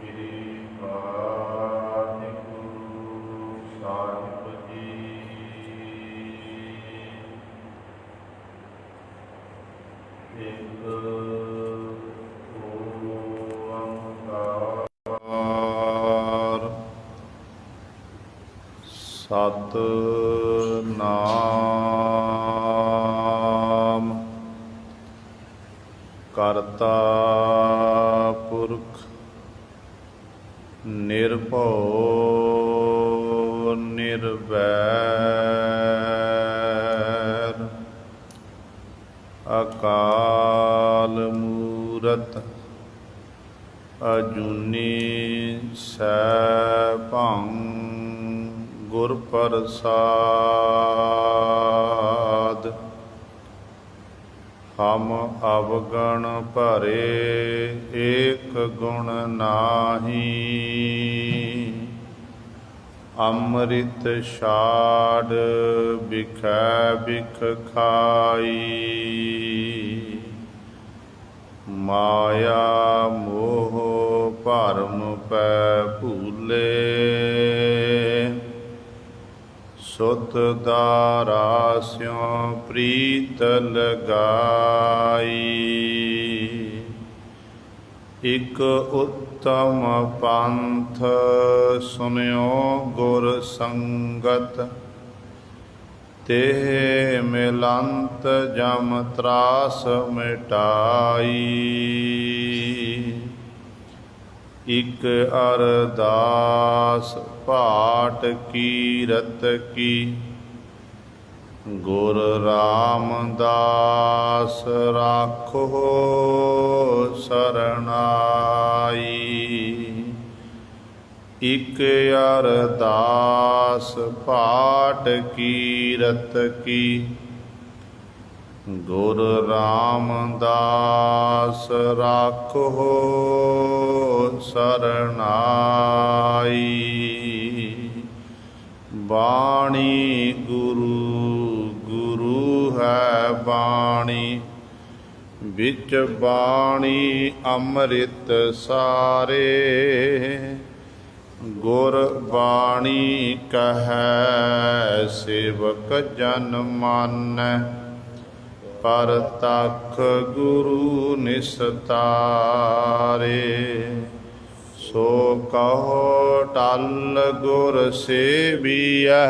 ਸ੍ਰੀ ਵਾਹਿਗੁਰੂ ਸਾਹਿਬ ਜੀ। ਇੱਕ ਓੰਕਾਰ ਸਤਿਨਾਮ ਕਰਤਾ ਪੁਰਖ ਨਿਰਭਉ ਨਿਰਵੈਰ ਅਕਾਲ ਮੂਰਤ ਅਜੂਨੀ ਸੈਭੰ ਗੁਰ ਪ੍ਰਸਾਦ। ਹਮ ਅਵਗਣ ਭਰੇ ਏਕ ਗੁਣ ਨਾਹੀ, ਅੰਮ੍ਰਿਤ ਛਾੜ ਬਿਖੈ ਬਿਖ ਖਾਈ। ਮਾਇਆ ਮੋਹ ਭਰਮ ਪੈ ਭੂਲੇ, ਸੁਤ ਦਾਰਾ ਸਿਉ ਪ੍ਰੀਤ ਲਗਾਈ। ਇਕ ਉੱਤਮ ਪੰਥ ਸੁਨਿਓ ਗੁਰ ਸੰਗਤ, ਤੇ ਮਿਲੰਤ ਜਮ ਤਰਾਸ ਮਿਟਾਈ। ਇਕ ਅਰਦਾਸ ਭਾਟ ਕੀਰਤ ਕੀ, ਗੁਰ ਰਾਮਦਾਸ ਰਾਖੋ ਸਰਨਾਈ। ਇਕ ਅਰਦਾਸ ਭਾਟ ਕੀਰਤ ਕੀ, ਗੁਰ ਰਾਮਦਾਸ ਰਾਖੋ ਸਰਨਾਈ। ਬਾਣੀ ਗੁਰੂ ਗੁਰੂ ਹੈ ਬਾਣੀ, ਵਿੱਚ ਬਾਣੀ ਅੰਮ੍ਰਿਤ ਸਾਰੇ। ਗੁਰ ਬਾਣੀ ਕਹੈ ਸੇਵਕ ਜਨ ਮਾਨੈ, ਪਰਤਖ ਗੁਰੂ ਨਿਸਤਾਰੇ। ਸੋ ਕਹੋ ਟਲ ਗੁਰ ਸੇਵੀਐ,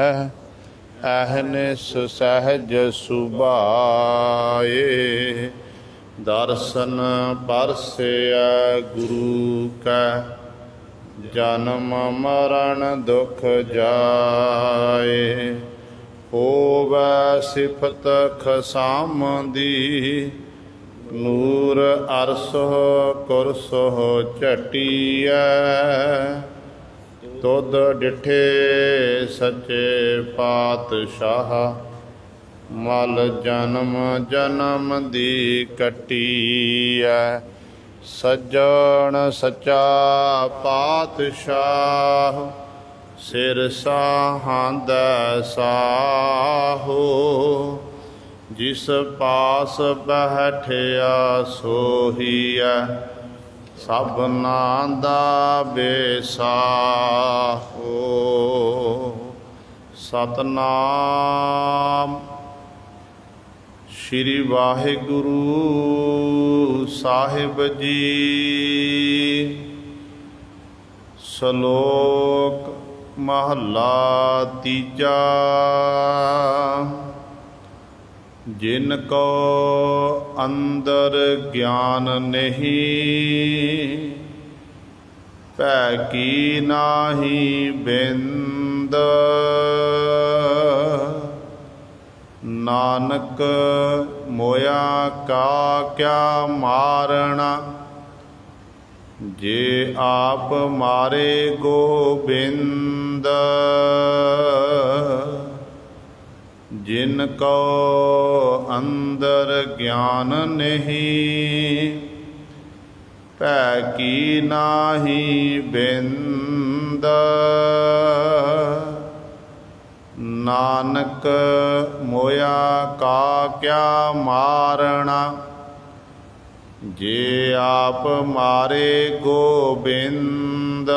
ਅਹਨਿਸ ਸਹਿਜ ਸੁਭਾਏ। ਦਰਸ਼ਨ ਪਰਸੈ ਗੁਰੂ ਕੈ, ਜਨਮ ਮਰਨ ਦੁਖ ਜਾਏ। ਹੋਵੈ ਸਿਫਤ ਖਸਾਮ ਦੀ, ਨੂਰ ਅਰਸੋ ਕੁਰਸੋ ਝਟੀਐ। ਤੁਧ ਡਿਠੇ ਸੱਚੇ ਪਾਤਸ਼ਾਹ, ਮਲ ਜਨਮ ਜਨਮ ਦੀ ਕੱਟੀਐ। ਸੱਜਣ ਸੱਚਾ ਪਾਤਸ਼ਾਹ, ਸਿਰ ਸਾਹਾਂਦੈ ਸਾਹੋ। ਜਿਸ ਪਾਸ ਬੈਠਿਆ ਸੋਹੀਐ, ਸਭਨਾਂ ਦਾ ਬੇਸਾਹੋ। ਸਤਿਨਾਮ ਸ੍ਰੀ ਵਾਹਿਗੁਰੂ ਸਾਹਿਬ ਜੀ। ਸ਼ਲੋਕ ਮਹੱਲਾ ਤੀਜਾ। ਜਿਨ ਕੋ ਅੰਦਰ ਗਿਆਨ ਨਹੀਂ, ਭੈ ਕੀ ਨਾਹੀ ਬਿੰਦ। ਨਾਨਕ ਮੋਇਆ ਕਾ ਕਿਆ ਮਾਰਣਾ, ਜੇ ਆਪ ਮਾਰੇ ਗੋਬਿੰਦ। ਜਿਨ ਕੋ ਅੰਦਰ ਗਿਆਨ ਨਹੀਂ, ਭੈ ਕੀ ਨਾਹੀ ਬਿੰਦ। ਨਾਨਕ ਮੋਇਆ ਕਾ ਕਿਆ ਮਾਰਣਾ, ਜੇ ਆਪ ਮਾਰੇ ਗੋਬਿੰਦ।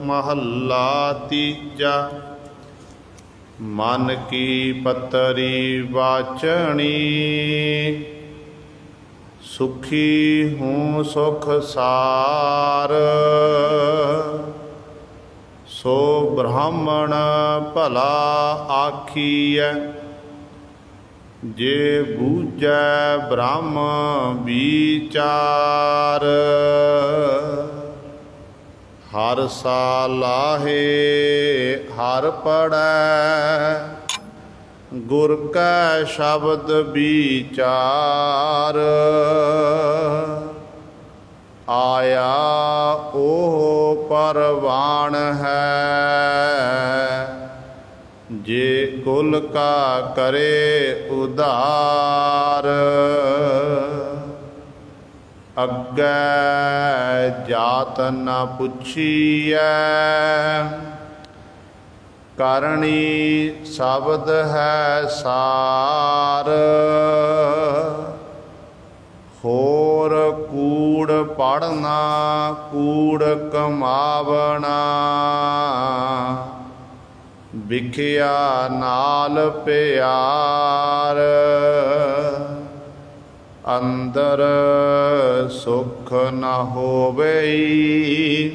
ਮਹੱਲਾ ਤੀਜਾ। ਮਨ ਕੀ ਪੱਤਰੀ ਵਾਚਣੀ, ਸੁਖੀ ਹੂੰ ਸੁਖ ਸਾਰ। ਸੋ ਬ੍ਰਾਹਮਣ ਭਲਾ ਆਖੀਐ, ਜੇ ਬੂਝੈ ਬ੍ਰਹਮ ਵਿਚਾਰ। ਹਰ ਸਾਲਾਹੇ ਹਰ ਪੜੈ, ਗੁਰ ਕੈ ਸ਼ਬਦ ਵਿਚਾਰ। ਆਇਆ ਉਹ ਪਰਵਾਣ ਹੈ, ਜੇ ਕੁਲ ਕਾ ਕਰੇ ਉਧਾਰ। ਅੱਗੇ ਜਾਤ ਨ ਪੁੱਛੀਐ, ਕਰਨੀ ਸ਼ਬਦ ਹੈ ਸਾਰ। ਹੋਰ ਕੂੜ ਪੜਨਾ ਕੂੜ ਕਮਾਵਣਾ, ਵਿਖਿਆ ਨਾਲ ਪਿਆਰ। ਅੰਦਰ ਸੁਖ ਨ ਹੋਵਈ,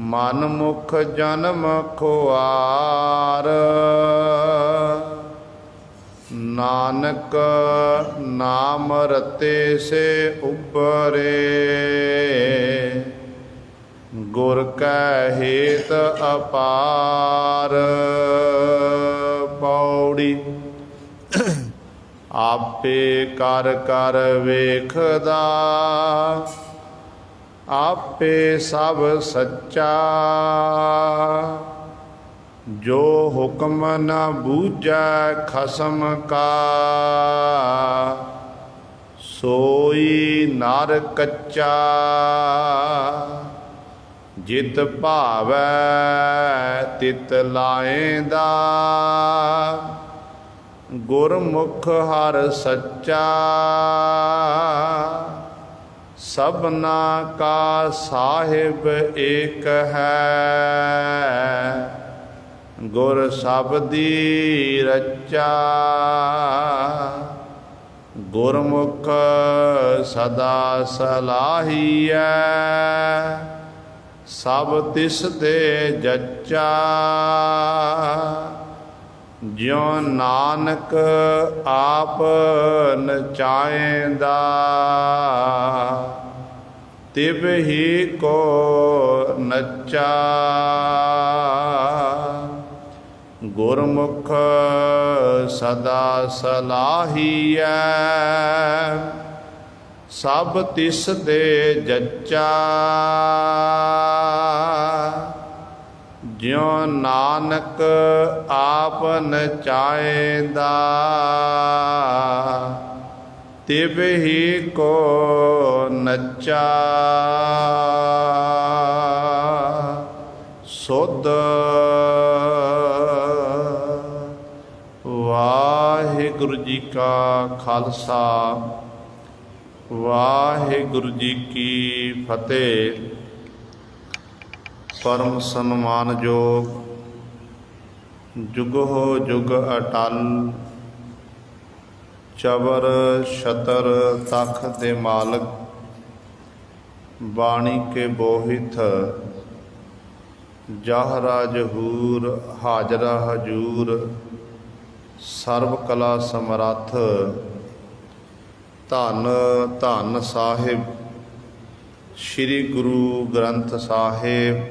ਮਨ ਮੁਖ ਜਨਮ ਖੁਆਰ। ਨਾਨਕ ਨਾਮ ਰਤੇ ਸੇ ਉਬਰੇ, ਗੁਰ ਕੈ ਹੇਤ ਅਪਾਰ। ਪੌੜੀ। ਆਪੇ ਕਰ ਕਰ ਵੇਖਦਾ, ਆਪੇ ਸਭ ਸੱਚਾ। ਜੋ ਹੁਕਮ ਨ ਬੂਝੈ ਖਸਮ ਕਾ, ਸੋਈ ਨਰ ਕੱਚਾ। ਜਿਤ ਭਾਵੈ ਤਿਤ ਲਾਏਂਦਾ, ਗੁਰਮੁਖ ਹਰਿ ਸੱਚਾ। ਸਭਨਾ ਕਾ ਸਾਹਿਬ ਏਕ ਹੈ, ਗੁਰ ਸ਼ਬਦੀ ਰਚਾ। ਗੁਰਮੁਖ ਸਦਾ ਸਲਾਹੀਐ, ਸਭ ਤਿਸ ਦੇ ਜੱਚਾ। ਜਿਉ ਨਾਨਕ ਆਪ ਨਚਾਏਂਦਾ, ਤਿਵ ਹੀ ਕੋ ਨੱਚਾ। ਗੁਰਮੁਖ ਸਦਾ ਸਲਾਹੀਐ, ਸਭ ਤਿਸ ਦੇ ਜੱਚਾ। ਜਿਉ ਨਾਨਕ ਆਪ ਨਚਾਏਂਦਾ, ਤਿਵ ਹੀ ਕੋ ਨੱਚਾ। ਸੁਧ। ਵਾਹਿਗੁਰੂ ਜੀ ਕਾ ਖਾਲਸਾ, ਵਾਹਿਗੁਰੂ ਜੀ ਕੀ ਫਤਿਹ। ਪਰਮ ਸਨਮਾਨਯੋਗ ਜੁਗੋ ਜੁਗ ਅਟਲ, ਚਵਰ ਛਤਰ ਤਖ਼ਤ ਦੇ ਮਾਲਕ, ਬਾਣੀ ਕੇ ਬੋਹਿਥ, ਜਾਹਰਾ ਜਹੂਰ ਹਾਜ਼ਰਾ ਹਜੂਰ, ਸਰਬ ਕਲਾ ਸਮਰੱਥ, ਧੰਨ ਧੰਨ ਸਾਹਿਬ ਸ੍ਰੀ ਗੁਰੂ ਗ੍ਰੰਥ ਸਾਹਿਬ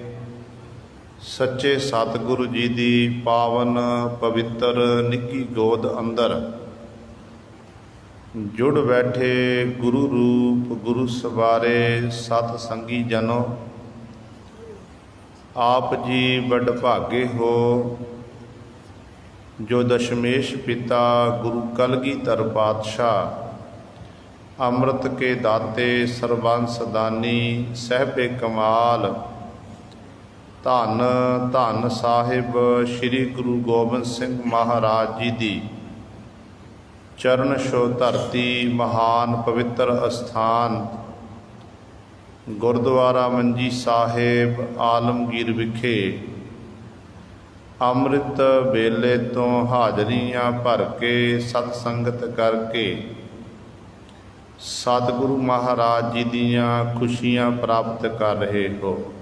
ਸੱਚੇ ਸਤਿਗੁਰੂ ਜੀ ਦੀ ਪਾਵਨ ਪਵਿੱਤਰ ਨਿੱਕੀ ਗੋਦ ਅੰਦਰ ਜੁੜ ਬੈਠੇ ਗੁਰੂ ਰੂਪ ਗੁਰੂ ਸਵਾਰੇ ਸਤ ਸੰਗੀ ਜਨੋ, ਆਪ ਜੀ ਵੱਡ ਭਾਗੇ ਹੋ ਜੋ ਦਸ਼ਮੇਸ਼ ਪਿਤਾ ਗੁਰੂ ਕਲਗੀਧਰ ਪਾਤਸ਼ਾਹ, ਅੰਮ੍ਰਿਤ ਕੇ ਦਾਤੇ ਸਰਬੰਸ ਦਾਨੀ ਸਹਿਬੇ ਕਮਾਲ, ਧੰਨ ਧੰਨ ਸਾਹਿਬ ਸ੍ਰੀ ਗੁਰੂ ਗੋਬਿੰਦ ਸਿੰਘ ਮਹਾਰਾਜ ਜੀ ਦੀ ਚਰਨ ਛੋ ਧਰਤੀ ਮਹਾਨ ਪਵਿੱਤਰ ਅਸਥਾਨ ਗੁਰਦੁਆਰਾ ਮੰਜੀ ਸਾਹਿਬ ਆਲਮਗੀਰ ਵਿਖੇ ਅੰਮ੍ਰਿਤ ਵੇਲੇ ਤੋਂ ਹਾਜ਼ਰੀਆਂ ਭਰ ਕੇ ਸਤ ਸੰਗਤ ਕਰਕੇ ਸਤਿਗੁਰੂ ਮਹਾਰਾਜ ਜੀ ਦੀਆਂ ਖੁਸ਼ੀਆਂ ਪ੍ਰਾਪਤ ਕਰ ਰਹੇ ਹੋ।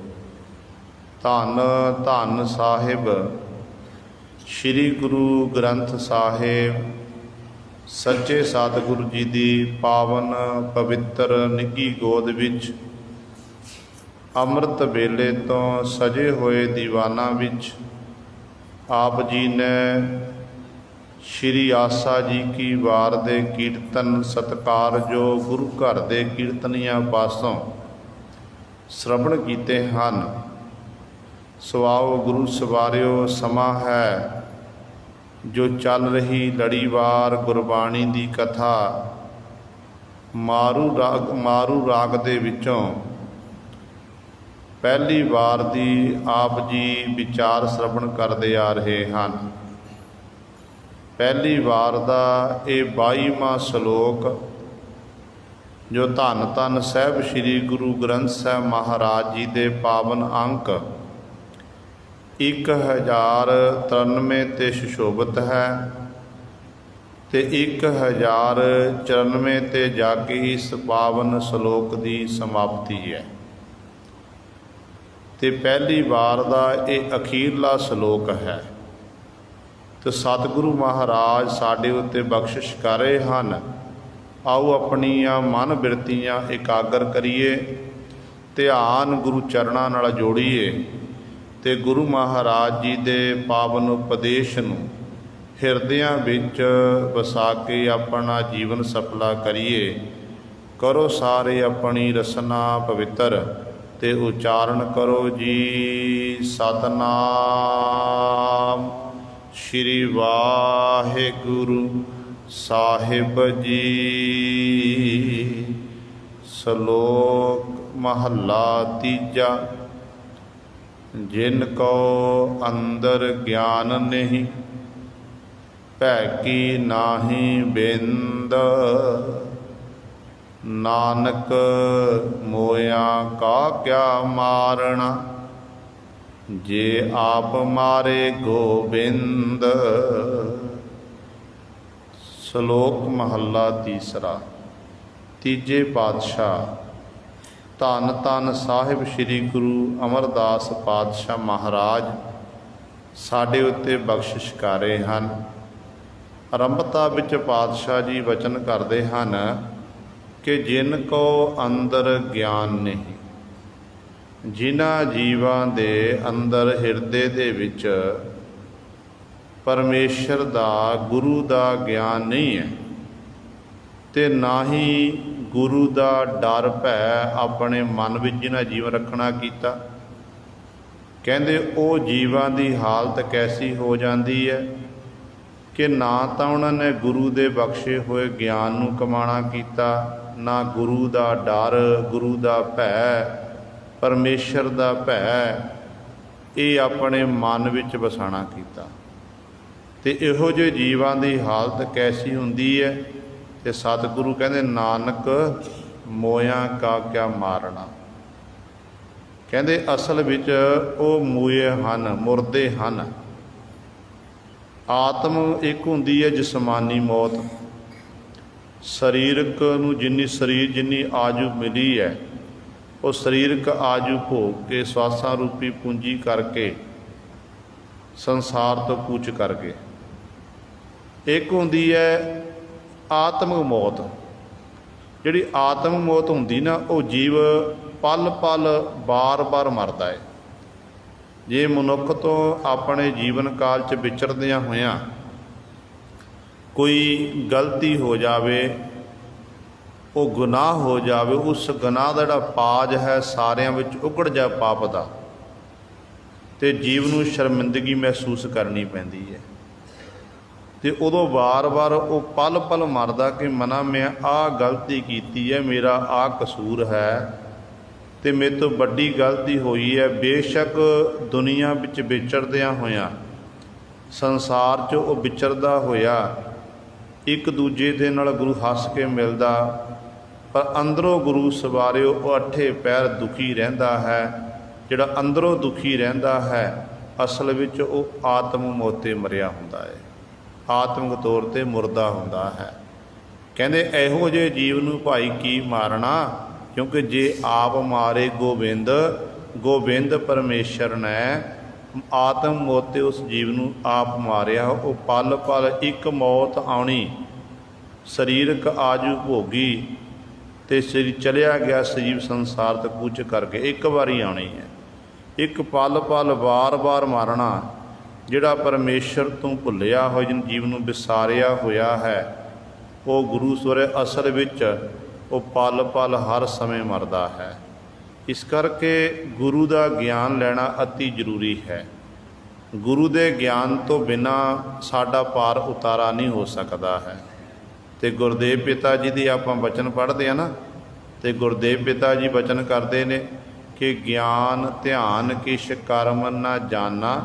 ਧੰਨ ਧੰਨ ਸਾਹਿਬ ਸ੍ਰੀ ਗੁਰੂ ਗ੍ਰੰਥ ਸਾਹਿਬ ਸੱਚੇ ਸਤਿਗੁਰੂ ਜੀ ਦੀ ਪਾਵਨ ਪਵਿੱਤਰ ਨਿੱਘੀ ਗੋਦ ਵਿੱਚ ਅੰਮ੍ਰਿਤ ਵੇਲੇ ਤੋਂ ਸਜੇ ਹੋਏ ਦੀਵਾਨਾਂ ਵਿੱਚ ਆਪ ਜੀ ਨੇ ਸ਼੍ਰੀ ਆਸਾ ਜੀ ਕੀ ਵਾਰ ਦੇ ਕੀਰਤਨ ਸਤਿਕਾਰ ਜੋ ਗੁਰੂ ਘਰ ਦੇ ਕੀਰਤਨੀਆਂ ਪਾਸੋਂ ਸ਼ਰਵਣ ਕੀਤੇ ਹਨ। ਸਵਾਓ ਗੁਰੂ ਸਵਾਰਿਓ, ਸਮਾਂ ਹੈ ਜੋ ਚੱਲ ਰਹੀ ਲੜੀਵਾਰ ਗੁਰਬਾਣੀ ਦੀ ਕਥਾ ਮਾਰੂ ਰਾਗ ਦੇ ਵਿੱਚੋਂ ਪਹਿਲੀ ਵਾਰ ਦੀ ਆਪ ਜੀ ਵਿਚਾਰ ਸ਼ਰਵਣ ਕਰਦੇ ਆ ਰਹੇ ਹਨ। ਪਹਿਲੀ ਵਾਰ ਦਾ ਇਹ 22ਵਾਂ ਸ਼ਲੋਕ ਜੋ ਧੰਨ ਧੰਨ ਸਾਹਿਬ ਸ੍ਰੀ ਗੁਰੂ ਗ੍ਰੰਥ ਸਾਹਿਬ ਮਹਾਰਾਜ ਜੀ ਦੇ ਪਾਵਨ ਅੰਕ 1093 ਤੇ ਸੁਸ਼ੋਭਿਤ ਹੈ ਤੇ 1094 ਤੇ ਜਾ ਕੇ ਇਸ ਪਾਵਨ ਸ਼ਲੋਕ ਦੀ ਸਮਾਪਤੀ ਹੈ ਤੇ ਪਹਿਲੀ ਵਾਰ ਦਾ ਇਹ ਅਖੀਰਲਾ ਸ਼ਲੋਕ ਹੈ। ਤੇ ਸਤਿਗੁਰੂ ਮਹਾਰਾਜ ਸਾਡੇ ਉੱਤੇ ਬਖਸ਼ਿਸ਼ ਕਰ ਰਹੇ ਹਨ। ਆਓ ਆਪਣੀਆਂ ਮਨ ਬਿਰਤੀਆਂ ਇਕਾਗਰ ਕਰੀਏ, ਧਿਆਨ ਗੁਰੂ ਚਰਨਾਂ ਨਾਲ ਜੋੜੀਏ ਤੇ ਗੁਰੂ ਮਹਾਰਾਜ ਜੀ ਦੇ ਪਾਵਨ ਉਪਦੇਸ਼ ਨੂੰ ਹਿਰਦਿਆਂ ਵਿੱਚ ਵਸਾ ਕੇ ਆਪਣਾ ਜੀਵਨ ਸਫਲਾ ਕਰੀਏ। ਕਰੋ ਸਾਰੇ ਆਪਣੀ ਰਸਨਾ ਪਵਿੱਤਰ ਤੇ ਉਚਾਰਨ ਕਰੋ ਜੀ ਸਤਨਾਮ ਸ਼੍ਰੀ ਵਾਹਿਗੁਰੂ ਸਾਹਿਬ ਜੀ। ਸ਼ਲੋਕ ਮਹੱਲਾ ਤੀਜਾ। ਜਿਨ ਕੋ ਅੰਦਰ ਗਿਆਨ ਨਹੀਂ ਭੈ ਕੀ ਨਾਹੀ ਬਿੰਦ ਨਾਨਕ ਮੋਇਆ ਕਾ ਕਿਆ ਮਾਰਣਾ ਜੇ ਆਪ ਮਾਰੇ ਗੋਬਿੰਦ। ਸ਼ਲੋਕ ਮਹੱਲਾ ਤੀਸਰਾ। ਤੀਜੇ ਪਾਤਸ਼ਾਹ ਧੰਨ ਧੰਨ ਸਾਹਿਬ ਸ੍ਰੀ ਗੁਰੂ ਅਮਰਦਾਸ ਪਾਤਸ਼ਾਹ ਮਹਾਰਾਜ ਸਾਡੇ ਉੱਤੇ ਬਖਸ਼ਿਸ਼ ਕਰ ਰਹੇ ਹਨ। ਆਰੰਭਤਾ ਵਿੱਚ ਪਾਤਸ਼ਾਹ ਜੀ ਵਚਨ ਕਰਦੇ ਹਨ ਕਿ ਜਿਨ ਕੋ ਅੰਦਰ ਗਿਆਨ ਨਹੀਂ, ਜਿਨ੍ਹਾਂ ਜੀਵਾਂ ਦੇ ਅੰਦਰ ਹਿਰਦੇ ਦੇ ਵਿੱਚ ਪਰਮੇਸ਼ਰ ਦਾ ਗੁਰੂ ਦਾ ਗਿਆਨ ਨਹੀਂ ਹੈ ਤੇ ਨਾ ਹੀ ਗੁਰੂ ਦਾ ਡਰ ਭੈ ਆਪਣੇ ਮਨ ਵਿੱਚ ਜਿਨ੍ਹਾਂ ਜੀਵਨ ਰੱਖਣਾ ਕੀਤਾ। ਕਹਿੰਦੇ ਉਹ ਜੀਵਾਂ ਦੀ ਹਾਲਤ ਕੈਸੀ ਹੋ ਜਾਂਦੀ ਹੈ ਕਿ ਨਾ ਤਾਂ ਉਹਨਾਂ ਨੇ ਗੁਰੂ ਦੇ ਬਖਸ਼ੇ ਹੋਏ ਗਿਆਨ ਨੂੰ ਕਮਾਣਾ ਕੀਤਾ, ਨਾ ਗੁਰੂ ਦਾ ਡਰ, ਗੁਰੂ ਦਾ ਭੈ, ਪਰਮੇਸ਼ਰ ਦਾ ਭੈ ਇਹ ਆਪਣੇ ਮਨ ਵਿੱਚ ਵਸਾਣਾ ਕੀਤਾ। ਤੇ ਇਹੋ ਜਿਹੇ ਜੀਵਾਂ ਦੀ ਹਾਲਤ ਕੈਸੀ ਹੁੰਦੀ ਹੈ ਤੇ ਸਤਿਗੁਰੂ ਕਹਿੰਦੇ ਨਾਨਕ ਮੋਇਆ ਕਾ ਕਿਆ ਮਾਰਣਾ। ਕਹਿੰਦੇ ਅਸਲ ਵਿੱਚ ਉਹ ਮੂਏ ਹਨ, ਮੁਰਦੇ ਹਨ। ਆਤਮ ਇੱਕ ਹੁੰਦੀ ਹੈ ਜਿਸਮਾਨੀ ਮੌਤ, ਸਰੀਰਕ ਨੂੰ ਜਿੰਨੀ ਆਜੂ ਮਿਲੀ ਹੈ ਉਹ ਸਰੀਰਕ ਆਜੂ ਭੋਗ ਕੇ ਸਵਾਸਾਂ ਰੂਪੀ ਪੂੰਜੀ ਕਰਕੇ ਸੰਸਾਰ ਤੋਂ ਕੂਚ ਕਰ ਗਏ। ਇੱਕ ਹੁੰਦੀ ਹੈ ਆਤਮਿਕ ਮੌਤ। ਜਿਹੜੀ ਆਤਮਿਕ ਮੌਤ ਹੁੰਦੀ ਨਾ ਉਹ ਜੀਵ ਪਲ ਪਲ ਬਾਰ ਮਰਦਾ ਹੈ। ਜੇ ਮਨੁੱਖ ਤੋਂ ਆਪਣੇ ਜੀਵਨ ਕਾਲ 'ਚ ਵਿਚਰਦਿਆਂ ਹੋਇਆਂ ਕੋਈ ਗਲਤੀ ਹੋ ਜਾਵੇ, ਉਹ ਗੁਨਾਹ ਹੋ ਜਾਵੇ, ਉਸ ਗੁਨਾਹ ਦਾ ਜਿਹੜਾ ਪਾਜ ਹੈ ਸਾਰਿਆਂ ਵਿੱਚ ਉਗੜ ਜਾ ਪਾਪ ਦਾ, ਤੇ ਜੀਵ ਨੂੰ ਸ਼ਰਮਿੰਦਗੀ ਮਹਿਸੂਸ ਕਰਨੀ ਪੈਂਦੀ ਹੈ। ਤੇ ਉਦੋਂ ਵਾਰ ਉਹ ਪਲ ਪਲ ਮਰਦਾ ਕਿ ਮਨਾ ਮੈਂ ਆਹ ਗਲਤੀ ਕੀਤੀ ਹੈ, ਮੇਰਾ ਆਹ ਕਸੂਰ ਹੈ ਤੇ ਮੇਰੇ ਤੋਂ ਵੱਡੀ ਗਲਤੀ ਹੋਈ ਹੈ। ਬੇਸ਼ੱਕ ਦੁਨੀਆ ਵਿੱਚ ਵਿਚਰਦਿਆਂ ਹੋਇਆਂ, ਸੰਸਾਰ 'ਚ ਉਹ ਵਿਚਰਦਾ ਹੋਇਆ ਇੱਕ ਦੂਜੇ ਦੇ ਨਾਲ ਗੁਰੂ ਹੱਸ ਕੇ ਮਿਲਦਾ, ਪਰ ਅੰਦਰੋਂ ਗੁਰੂ ਸਵਾਰਿਓ ਉਹ ਅੱਠੇ ਪੈਰ ਦੁਖੀ ਰਹਿੰਦਾ ਹੈ। ਜਿਹੜਾ ਅੰਦਰੋਂ ਦੁਖੀ ਰਹਿੰਦਾ ਹੈ ਅਸਲ ਵਿੱਚ ਉਹ ਆਤਮ ਮੋਤੇ ਮਰਿਆ ਹੁੰਦਾ ਹੈ, ਆਤਮਿਕ ਤੌਰ 'ਤੇ ਮੁਰਦਾ ਹੁੰਦਾ ਹੈ। ਕਹਿੰਦੇ ਇਹੋ ਜਿਹੇ ਜੀਵ ਨੂੰ ਭਾਈ ਕੀ ਮਾਰਨਾ, ਕਿਉਂਕਿ ਜੇ ਆਪ ਮਾਰੇ ਗੋਬਿੰਦ, ਗੋਬਿੰਦ ਪਰਮੇਸ਼ਰ ਨੇ ਆਤਮ ਮੋਤੇ ਉਸ ਜੀਵ ਨੂੰ ਆਪ ਮਾਰਿਆ। ਉਹ ਪਲ ਪਲ ਇੱਕ ਮੌਤ ਆਉਣੀ, ਸਰੀਰਕ ਆਜੂ ਭੋਗੀ ਅਤੇ ਚਲਿਆ ਗਿਆ ਸਜੀਵ ਸੰਸਾਰ ਤੋਂ ਕੂਚ ਕਰਕੇ, ਇੱਕ ਵਾਰੀ ਆਉਣੀ ਹੈ। ਇੱਕ ਪਲ ਪਲ ਵਾਰ-ਵਾਰ ਮਾਰਨਾ। ਜਿਹੜਾ ਪਰਮੇਸ਼ਰ ਤੋਂ ਭੁੱਲਿਆ ਹੋਇਆ, ਜਿਹਨ ਜੀਵ ਨੂੰ ਵਿਸਾਰਿਆ ਹੋਇਆ ਹੈ, ਉਹ ਗੁਰੂ ਸਵਰੇ ਅਸਲ ਵਿੱਚ ਉਹ ਪਲ ਪਲ ਹਰ ਸਮੇਂ ਮਰਦਾ ਹੈ। ਇਸ ਕਰਕੇ ਗੁਰੂ ਦਾ ਗਿਆਨ ਲੈਣਾ ਅਤੀ ਜ਼ਰੂਰੀ ਹੈ। ਗੁਰੂ ਦੇ ਗਿਆਨ ਤੋਂ ਬਿਨਾਂ ਸਾਡਾ ਪਾਰ ਉਤਾਰਾ ਨਹੀਂ ਹੋ ਸਕਦਾ ਹੈ। ਅਤੇ ਗੁਰਦੇਵ ਪਿਤਾ ਜੀ ਦੀ ਆਪਾਂ ਬਚਨ ਪੜ੍ਹਦੇ ਹਾਂ ਨਾ, ਅਤੇ ਗੁਰਦੇਵ ਪਿਤਾ ਜੀ ਬਚਨ ਕਰਦੇ ਨੇ ਕਿ ਗਿਆਨ ਧਿਆਨ ਕਿਛ ਕਰਮ ਨਾ ਜਾਨਾ,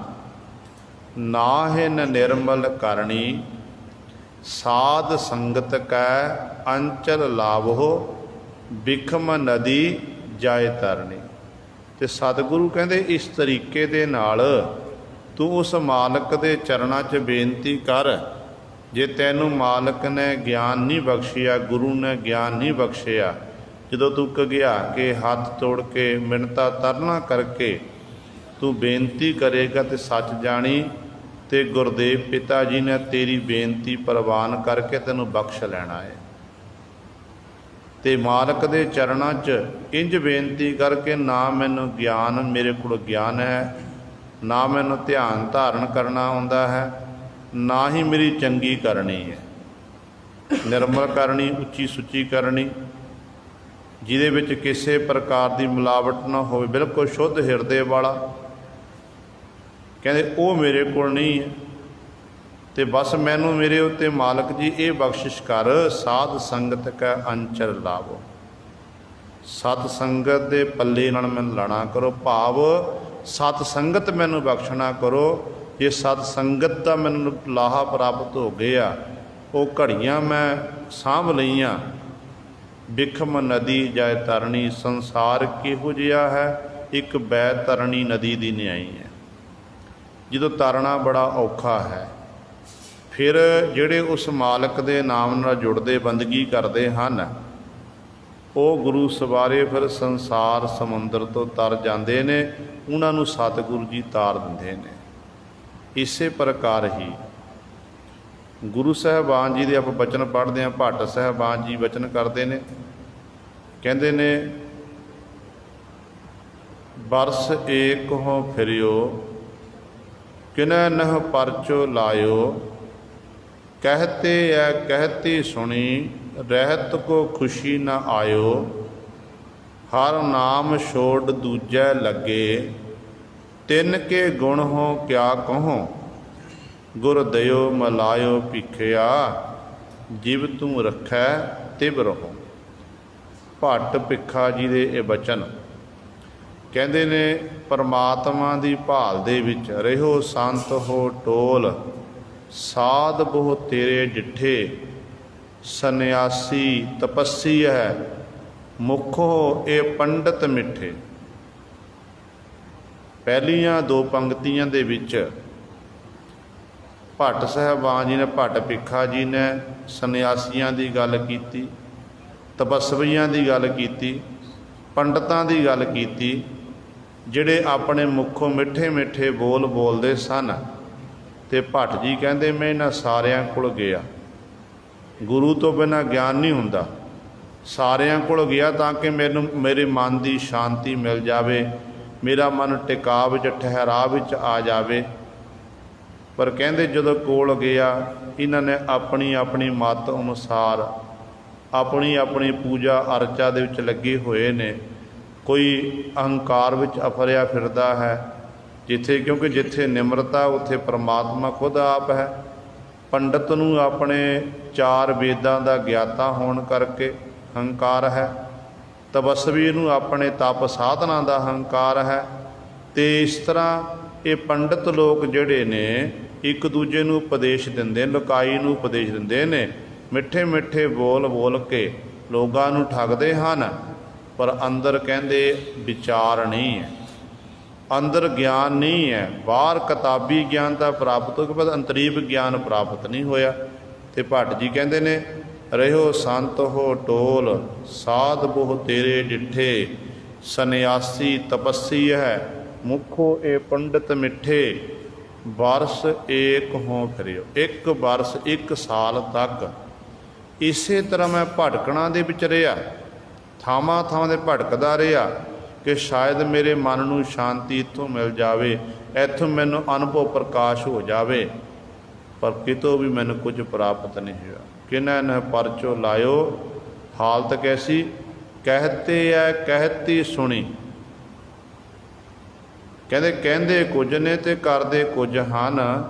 ਨਾਹਿਨ ਨਿਰਮਲ ਕਰਨੀ, ਸਾਧ ਸੰਗਤ ਕੈ ਅੰਚਲ ਲਾਭੋ, ਬਿਖਮ ਨਦੀ ਜਾਏ ਤਰਨੀ। ਅਤੇ ਸਤਿਗੁਰੂ ਕਹਿੰਦੇ ਇਸ ਤਰੀਕੇ ਦੇ ਨਾਲ ਤੂੰ ਉਸ ਮਾਲਕ ਦੇ ਚਰਨਾਂ 'ਚ ਬੇਨਤੀ ਕਰ। ਜੇ ਤੈਨੂੰ ਮਾਲਕ ਨੇ ਗਿਆਨ ਨਹੀਂ ਬਖਸ਼ਿਆ, ਗੁਰੂ ਨੇ ਗਿਆਨ ਨਹੀਂ ਬਖਸ਼ਿਆ, ਜਦੋਂ ਤੂੰ ਘਗਿਆ ਕੇ ਹੱਥ ਤੋੜ ਕੇ ਮਿੰਨਤਾਂ ਤਰਨਾ ਕਰਕੇ ਤੂੰ ਬੇਨਤੀ ਕਰੇਗਾ ਤੇ ਸੱਚ ਜਾਣੀ, ਤੇ ਗੁਰਦੇਵ ਪਿਤਾ ਜੀ ਨੇ ਤੇਰੀ ਬੇਨਤੀ ਪ੍ਰਵਾਨ ਕਰਕੇ ਤੈਨੂੰ ਬਖਸ਼ ਲੈਣਾ ਹੈ। ਤੇ ਮਾਲਕ ਦੇ ਚਰਨਾਂ 'ਚ ਇੰਜ ਬੇਨਤੀ ਕਰਕੇ, ਨਾ ਮੈਨੂੰ ਗਿਆਨ, ਮੇਰੇ ਕੋਲ ਗਿਆਨ ਹੈ, ਨਾ ਮੈਨੂੰ ਧਿਆਨ ਧਾਰਨ ਕਰਨਾ ਆਉਂਦਾ ਹੈ, ਨਾ ਹੀ ਮੇਰੀ ਚੰਗੀ ਕਰਨੀ ਹੈ, ਨਿਰਮਲ ਕਰਨੀ, ਉੱਚੀ ਸੁੱਚੀ ਕਰਨੀ, ਜਿਹਦੇ ਵਿੱਚ ਕਿਸੇ ਪ੍ਰਕਾਰ ਦੀ ਮਿਲਾਵਟ ਨਾ ਹੋਵੇ, ਬਿਲਕੁਲ ਸ਼ੁੱਧ ਹਿਰਦੇ ਵਾਲਾ। ਕਹਿੰਦੇ ਉਹ ਮੇਰੇ ਕੋਲ ਨਹੀਂ ਹੈ। ਅਤੇ ਬਸ ਮੈਨੂੰ ਮੇਰੇ ਉੱਤੇ ਮਾਲਕ ਜੀ ਇਹ ਬਖਸ਼ਿਸ਼ ਕਰ, ਸਾਧ ਸੰਗਤ ਕੈ ਅੰਚਲ ਲਾਭੋ, ਸਤ ਸੰਗਤ ਦੇ ਪੱਲੇ ਨਾਲ ਮੈਨੂੰ ਲਾਣਾ ਕਰੋ। ਭਾਵ ਸਤ ਸੰਗਤ ਮੈਨੂੰ ਬਖਸ਼ਣਾ ਕਰੋ। ਜੇ ਸਤ ਸੰਗਤ ਦਾ ਮੈਨੂੰ ਲਾਹਾ ਪ੍ਰਾਪਤ ਹੋ ਗਿਆ, ਉਹ ਘੜੀਆਂ ਮੈਂ ਸਾਂਭ ਲਈਆਂ। ਬਿਖਮ ਨਦੀ ਜਾਏ ਤਰਨੀ, ਸੰਸਾਰ ਕਿਹੋ ਜਿਹਾ ਹੈ, ਇੱਕ ਬੈ ਤਰਨੀ ਨਦੀ ਦੀ ਨਿਆਈ ਹੈ। ਜਦੋਂ ਤਰਨਾ ਬੜਾ ਔਖਾ ਹੈ, ਫਿਰ ਜਿਹੜੇ ਉਸ ਮਾਲਕ ਦੇ ਨਾਮ ਨਾਲ ਜੁੜਦੇ ਬੰਦਗੀ ਕਰਦੇ ਹਨ, ਉਹ ਗੁਰੂ ਸਵਾਰੇ ਫਿਰ ਸੰਸਾਰ ਸਮੁੰਦਰ ਤੋਂ ਤਰ ਜਾਂਦੇ ਨੇ, ਉਹਨਾਂ ਨੂੰ ਸਤਿਗੁਰੂ ਜੀ ਤਾਰ ਦਿੰਦੇ ਨੇ। ਇਸੇ ਪ੍ਰਕਾਰ ਹੀ ਗੁਰੂ ਸਾਹਿਬਾਨ ਜੀ ਦੇ ਆਪਾਂ ਬਚਨ ਪੜ੍ਹਦੇ ਹਾਂ। ਭੱਟ ਸਾਹਿਬਾਨ ਜੀ ਬਚਨ ਕਰਦੇ ਨੇ, ਕਹਿੰਦੇ ਨੇ, ਬਰਸ ਏਕ ਹੋ ਫਿਰਿਓ, ਕਿਨੈ ਨਹ ਪਰਚੋ ਲਾਇਓ, ਕਹਿਤੇ ਐ ਕਹਿਤੀ ਸੁਣੀ, ਰਹਿਤ ਕੋ ਖੁਸ਼ੀ ਨ ਆਇਓ, ਹਰ ਨਾਮ ਛੋੜ ਦੂਜੈ ਲੱਗੇ, ਤਿੰਨ ਕੇ ਗੁਣ ਹੋ ਕਿਆ ਕਹੋ, ਗੁਰ ਦਇਓ ਮਲਾਇਓ ਭਿਖਿਆ, ਜਿਵ ਤੂੰ ਰੱਖੈ ਤਿਵ ਰਹੋ। ਭੱਟ ਭਿੱਖਾ ਜੀ ਦੇ ਇਹ ਬਚਨ ਕਹਿੰਦੇ ਨੇ, ਪਰਮਾਤਮਾ ਦੀ ਭਾਲ ਦੇ ਵਿੱਚ ਰਹਿਓ ਸੰਤ ਹੋ ਟੋਲ, ਸਾਧ ਬਹੁ ਤੇਰੇ ਡਿਠੇ, ਸੰਨਿਆਸੀ ਤਪੱਸੀ ਹੈ, ਮੁਖੋ ਇਹ ਪੰਡਤ ਮਿੱਠੇ। ਪਹਿਲੀਆਂ ਦੋ ਪੰਕਤੀਆਂ ਦੇ ਵਿੱਚ ਭੱਟ ਸਾਹਿਬਾਨ ਜੀ ਨੇ, ਭੱਟ ਭਿੱਖਾ ਜੀ ਨੇ ਸੰਨਿਆਸੀਆਂ ਦੀ ਗੱਲ ਕੀਤੀ, ਤਪੱਸਵੀਆਂ ਦੀ ਗੱਲ ਕੀਤੀ, ਪੰਡਤਾਂ ਦੀ ਗੱਲ ਕੀਤੀ, ਜਿਹੜੇ ਆਪਣੇ ਮੁੱਖੋਂ ਮਿੱਠੇ ਮਿੱਠੇ ਬੋਲ ਬੋਲਦੇ ਸਨ। ਅਤੇ ਭੱਟ ਜੀ ਕਹਿੰਦੇ, ਮੈਂ ਇਹਨਾਂ ਸਾਰਿਆਂ ਕੋਲ ਗਿਆ, ਗੁਰੂ ਤੋਂ ਬਿਨਾਂ ਗਿਆਨ ਨਹੀਂ ਹੁੰਦਾ, ਸਾਰਿਆਂ ਕੋਲ ਗਿਆ ਤਾਂ ਕਿ ਮੈਨੂੰ ਮੇਰੇ ਮਨ ਦੀ ਸ਼ਾਂਤੀ ਮਿਲ ਜਾਵੇ, ਮੇਰਾ ਮਨ ਟਿਕਾ ਵਿੱਚ ਠਹਿਰਾਅ ਵਿੱਚ ਆ ਜਾਵੇ। ਪਰ ਕਹਿੰਦੇ ਜਦੋਂ ਕੋਲ ਗਿਆ, ਇਹਨਾਂ ਨੇ ਆਪਣੀ ਆਪਣੀ ਮੱਤ ਅਨੁਸਾਰ ਆਪਣੀ ਆਪਣੀ ਪੂਜਾ ਅਰਚਾ ਦੇ ਵਿੱਚ ਲੱਗੇ ਹੋਏ ਨੇ। ਕੋਈ ਅਹੰਕਾਰ ਵਿੱਚ ਅਫਰਿਆ ਫਿਰਦਾ ਹੈ, ਕਿਉਂਕਿ ਜਿੱਥੇ ਨਿਮਰਤਾ ਉੱਥੇ ਪਰਮਾਤਮਾ ਖੁਦ ਆਪ ਹੈ। ਪੰਡਤ ਨੂੰ ਆਪਣੇ ਚਾਰ ਵੇਦਾਂ ਦਾ ਗਿਆਤਾ ਹੋਣ ਕਰਕੇ ਹੰਕਾਰ ਹੈ, ਤਪੱਸਵੀ ਨੂੰ ਆਪਣੇ ਤਪ ਸਾਧਨਾ ਦਾ ਹੰਕਾਰ ਹੈ। ਅਤੇ ਇਸ ਤਰ੍ਹਾਂ ਇਹ ਪੰਡਤ ਲੋਕ ਜਿਹੜੇ ਨੇ ਇੱਕ ਦੂਜੇ ਨੂੰ ਉਪਦੇਸ਼ ਦਿੰਦੇ, ਲੁਕਾਈ ਨੂੰ ਉਪਦੇਸ਼ ਦਿੰਦੇ ਨੇ ਮਿੱਠੇ ਮਿੱਠੇ ਬੋਲ ਬੋਲ ਕੇ ਲੋਕਾਂ ਨੂੰ ਠੱਗਦੇ ਹਨ, ਪਰ ਅੰਦਰ ਕਹਿੰਦੇ ਵਿਚਾਰ ਨਹੀਂ ਹੈ, ਅੰਦਰ ਗਿਆਨ ਨਹੀਂ ਹੈ। ਬਾਹਰ ਕਿਤਾਬੀ ਗਿਆਨ ਤਾਂ ਪ੍ਰਾਪਤ ਹੋ ਗਿਆ, ਪਰ ਅੰਤਰੀਵ ਗਿਆਨ ਪ੍ਰਾਪਤ ਨਹੀਂ ਹੋਇਆ। ਤੇ ਭੱਟ ਜੀ ਕਹਿੰਦੇ ਨੇ, ਰਹਿਓ ਸੰਤ ਹੋ ਟੋਲ, ਸਾਧ ਬਹੁ ਤੇਰੇ ਡਿੱਠੇ, ਸੰਨਿਆਸੀ ਤਪੱਸੀ ਹੈ, ਮੁਖੋ ਇਹ ਪੰਡਤ ਮਿੱਠੇ, ਬਰਸ ਏਕ ਹੋ ਫਿਰਿਓ। ਇੱਕ ਬਰਸ, ਇੱਕ ਸਾਲ ਤੱਕ ਇਸੇ ਤਰ੍ਹਾਂ ਮੈਂ ਭਟਕਣਾ ਦੇ ਵਿੱਚ ਰਿਹਾ, ਥਾਵਾਂ ਥਾਵਾਂ 'ਤੇ ਭਟਕਦਾ ਰਿਹਾ ਕਿ ਸ਼ਾਇਦ ਮੇਰੇ ਮਨ ਨੂੰ ਸ਼ਾਂਤੀ ਇੱਥੋਂ ਮਿਲ ਜਾਵੇ, ਇੱਥੋਂ ਮੈਨੂੰ ਅਨੁਭਵ ਪ੍ਰਕਾਸ਼ ਹੋ ਜਾਵੇ, ਪਰ ਕਿਤੋਂ ਵੀ ਮੈਨੂੰ ਕੁਝ ਪ੍ਰਾਪਤ ਨਹੀਂ ਹੋਇਆ। ਕਿਨੈ ਨ ਪਰਚੋ ਲਾਇਓ, ਹਾਲਤ ਕੈਸੀ, ਕਹਿਤੇ ਐ ਕਹਿਤੀ ਸੁਣੀ। ਕਹਿੰਦੇ ਕਹਿੰਦੇ ਕੁਝ ਨੇ ਤੇ ਕਰਦੇ ਕੁਝ ਹਨ।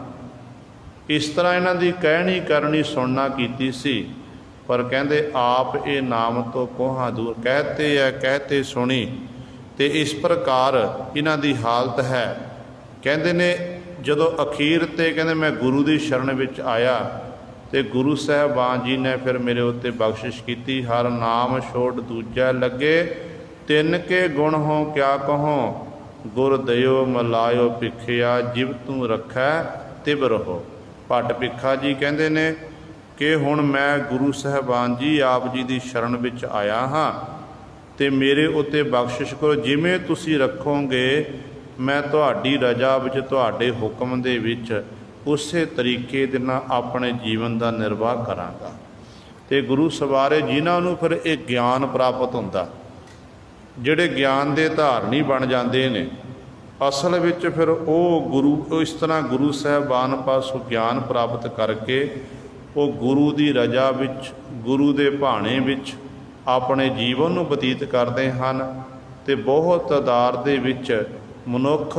ਇਸ ਤਰ੍ਹਾਂ ਇਹਨਾਂ ਦੀ ਕਹਿਣੀ ਕਰਨੀ ਸੁਣਨਾ ਕੀਤੀ ਸੀ, ਪਰ ਕਹਿੰਦੇ ਆਪ ਇਹ ਨਾਮ ਤੋਂ ਕੋਹਾਂ ਦੂਰ। ਕਹਿਤੇ ਐ ਕਹਿਤੇ ਸੁਣੀ, ਤੇ ਇਸ ਪ੍ਰਕਾਰ ਇਹਨਾਂ ਦੀ ਹਾਲਤ ਹੈ। ਕਹਿੰਦੇ ਨੇ ਜਦੋਂ ਅਖੀਰ ਤੇ ਕਹਿੰਦੇ ਮੈਂ ਗੁਰੂ ਦੀ ਸ਼ਰਨ ਵਿੱਚ ਆਇਆ, ਤੇ ਗੁਰੂ ਸਾਹਿਬਾਨ ਜੀ ਨੇ ਫਿਰ ਮੇਰੇ ਉੱਤੇ ਬਖਸ਼ਿਸ਼ ਕੀਤੀ। ਹਰ ਨਾਮ ਛੋੜ ਦੂਜਾ ਲੱਗੇ, ਤਿੰਨ ਕੇ ਗੁਣ ਹੋ ਕਿਆ ਕਹੋ, ਗੁਰ ਦਇਓ ਮਲਾਇਓ ਭਿਖਿਆ, ਜਿਵ ਤੂੰ ਰੱਖੈ ਤਿਵ ਰਹੋ। ਭੱਟ ਭਿੱਖਾ ਜੀ ਕਹਿੰਦੇ ਨੇ ਕਿ ਹੁਣ ਮੈਂ ਗੁਰੂ ਸਾਹਿਬਾਨ ਜੀ ਆਪ ਜੀ ਦੀ ਸ਼ਰਨ ਵਿੱਚ ਆਇਆ ਹਾਂ, ਤੇ ਮੇਰੇ ਉੱਤੇ ਬਖਸ਼ਿਸ਼ ਕਰੋ। ਜਿਵੇਂ ਤੁਸੀਂ ਰੱਖੋਗੇ ਮੈਂ ਤੁਹਾਡੀ ਰਜ਼ਾ ਵਿੱਚ, ਤੁਹਾਡੇ ਹੁਕਮ ਦੇ ਵਿੱਚ ਉਸੇ ਤਰੀਕੇ ਦੇ ਨਾਲ ਆਪਣੇ ਜੀਵਨ ਦਾ ਨਿਰਵਾਹ ਕਰਾਂਗਾ। ਤੇ ਗੁਰੂ ਸਵਾਰੇ ਜਿਨ੍ਹਾਂ ਨੂੰ ਫਿਰ ਇਹ ਗਿਆਨ ਪ੍ਰਾਪਤ ਹੁੰਦਾ, ਜਿਹੜੇ ਗਿਆਨ ਦੇ ਧਾਰਨੀ ਬਣ ਜਾਂਦੇ ਨੇ, ਅਸਲ ਵਿੱਚ ਫਿਰ ਉਹ ਗੁਰੂ ਇਸ ਤਰ੍ਹਾਂ ਗੁਰੂ ਸਾਹਿਬਾਨ ਪਾਸੋਂ ਗਿਆਨ ਪ੍ਰਾਪਤ ਕਰਕੇ ਉਹ ਗੁਰੂ ਦੀ ਰਜ਼ਾ ਵਿੱਚ, ਗੁਰੂ ਦੇ ਭਾਣੇ ਵਿੱਚ ਆਪਣੇ ਜੀਵਨ ਨੂੰ ਬਤੀਤ ਕਰਦੇ ਹਨ। ਤੇ ਬਹੁਤ ਤਾਦਾਦ ਦੇ ਵਿੱਚ ਮਨੁੱਖ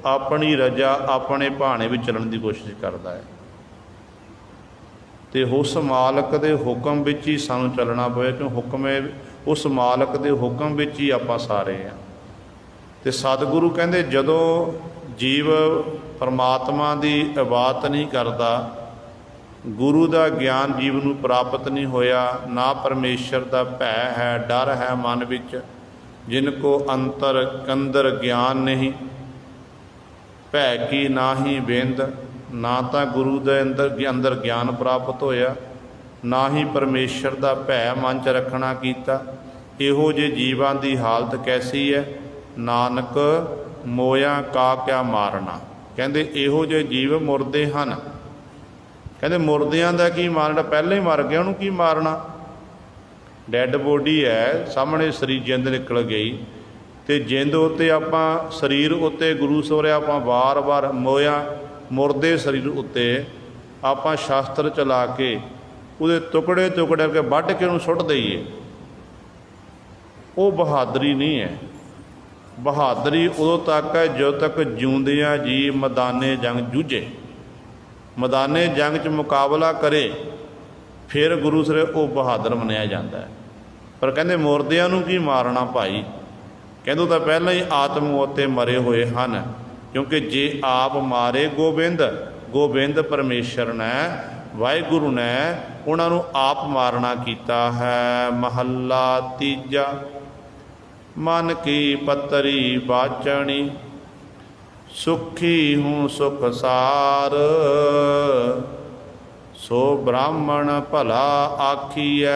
ਆਪਣੀ ਰਜ਼ਾ, ਆਪਣੇ ਭਾਣੇ ਵਿੱਚ ਚੱਲਣ ਦੀ ਕੋਸ਼ਿਸ਼ ਕਰਦਾ ਹੈ, ਤੇ ਉਸ ਮਾਲਕ ਦੇ ਹੁਕਮ ਵਿੱਚ ਹੀ ਸਾਨੂੰ ਚੱਲਣਾ ਪਵੇ, ਕਿਉਂ ਹੁਕਮ ਹੈ ਉਸ ਮਾਲਕ ਦੇ ਹੁਕਮ ਵਿੱਚ ਹੀ ਆਪਾਂ ਸਾਰੇ ਹਾਂ। ਤੇ ਸਤਿਗੁਰੂ ਕਹਿੰਦੇ ਜਦੋਂ ਜੀਵ ਪਰਮਾਤਮਾ ਦੀ ਇਬਾਦਤ ਨਹੀਂ ਕਰਦਾ, ਗੁਰੂ ਦਾ ਗਿਆਨ ਜੀਵ ਨੂੰ ਪ੍ਰਾਪਤ ਨਹੀਂ ਹੋਇਆ, ਨਾ ਪਰਮੇਸ਼ਰ ਦਾ ਭੈ ਹੈ, ਡਰ ਹੈ ਮਨ ਵਿੱਚ, ਜਿਨ ਕੋ ਅੰਤਰ ਕੰਦਰ ਗਿਆਨ ਨਹੀਂ, ਭੈ ਕੀ ਨਾਹੀ ਬੇਂਦ। ਨਾ ਤਾਂ ਗੁਰੂ ਦੇ ਅੰਦਰ ਗਿਆਨ ਪ੍ਰਾਪਤ ਹੋਇਆ, ਨਾ ਹੀ ਪਰਮੇਸ਼ਰ ਦਾ ਭੈ ਮਨ 'ਚ ਰੱਖਣਾ ਕੀਤਾ। ਇਹੋ ਜਿਹੇ ਜੀਵਾਂ ਦੀ ਹਾਲਤ ਕੈਸੀ ਹੈ, ਨਾਨਕ ਮੋਇਆ ਕਾ ਕਿਆ ਮਾਰਨਾ। ਕਹਿੰਦੇ ਇਹੋ ਜਿਹੇ ਜੀਵ ਮੁਰਦੇ ਹਨ। ਕਹਿੰਦੇ ਮੁਰਦਿਆਂ ਦਾ ਕੀ ਮਾਰਨਾ, ਪਹਿਲਾਂ ਹੀ ਮਰ ਗਿਆ, ਉਹਨੂੰ ਕੀ ਮਾਰਨਾ। ਡੈੱਡ ਬੋਡੀ ਹੈ ਸਾਹਮਣੇ, ਸਰੀਰ ਜਿੰਦ ਨਿਕਲ ਗਈ, ਤੇ ਜਿੰਦ ਉੱਤੇ ਆਪਾਂ ਸਰੀਰ ਉੱਤੇ ਗੁਰੂ ਸੋਰਿਆ ਆਪਾਂ ਵਾਰ-ਵਾਰ ਮੋਇਆ, ਮੁਰਦੇ ਸਰੀਰ ਉੱਤੇ ਆਪਾਂ ਸ਼ਾਸਤਰ ਚਲਾ ਕੇ ਉਹਦੇ ਟੁਕੜੇ ਟੁਕੜੇ ਕੇ ਵੱਢ ਕੇ ਉਹਨੂੰ ਸੁੱਟ ਦਈਏ, ਉਹ ਬਹਾਦਰੀ ਨਹੀਂ ਹੈ। ਬਹਾਦਰੀ ਉਦੋਂ ਤੱਕ ਹੈ ਜਦੋਂ ਤੱਕ ਜਿਉਂਦਿਆਂ ਜੀ ਮੈਦਾਨੇ ਜੰਗ ਜੂਝੇ, ਮੈਦਾਨੇ ਜੰਗ 'ਚ ਮੁਕਾਬਲਾ ਕਰੇ, ਫਿਰ ਗੁਰੂ ਸਰੇ ਉਹ ਬਹਾਦਰ ਮੰਨਿਆ ਜਾਂਦਾ ਹੈ। ਪਰ ਕਹਿੰਦੇ ਮੁਰਦਿਆਂ ਨੂੰ ਕੀ ਮਾਰਨਾ ਭਾਈ, ਕਹਿੰਦੇ ਤਾਂ ਪਹਿਲਾਂ ਹੀ ਆਤਮ ਉੱਤੇ ਮਰੇ ਹੋਏ ਹਨ। ਕਿਉਂਕਿ ਜੇ ਆਪ ਮਾਰੇ ਗੋਬਿੰਦ, ਗੋਬਿੰਦ ਪਰਮੇਸ਼ਰ ਨੇ, ਵਾਹਿਗੁਰੂ ਨੇ ਉਹਨਾਂ ਨੂੰ ਆਪ ਮਾਰਨਾ ਕੀਤਾ ਹੈ। ਮਹੱਲਾ ਤੀਜਾ। ਮਨ ਕੀ ਪੱਤਰੀ ਬਾਚਣੀ, ਸੁਖੀ ਹੂੰ ਸੁਖ ਸਾਰ, ਸੋ ਬ੍ਰਾਹਮਣ ਭਲਾ ਆਖੀਐ,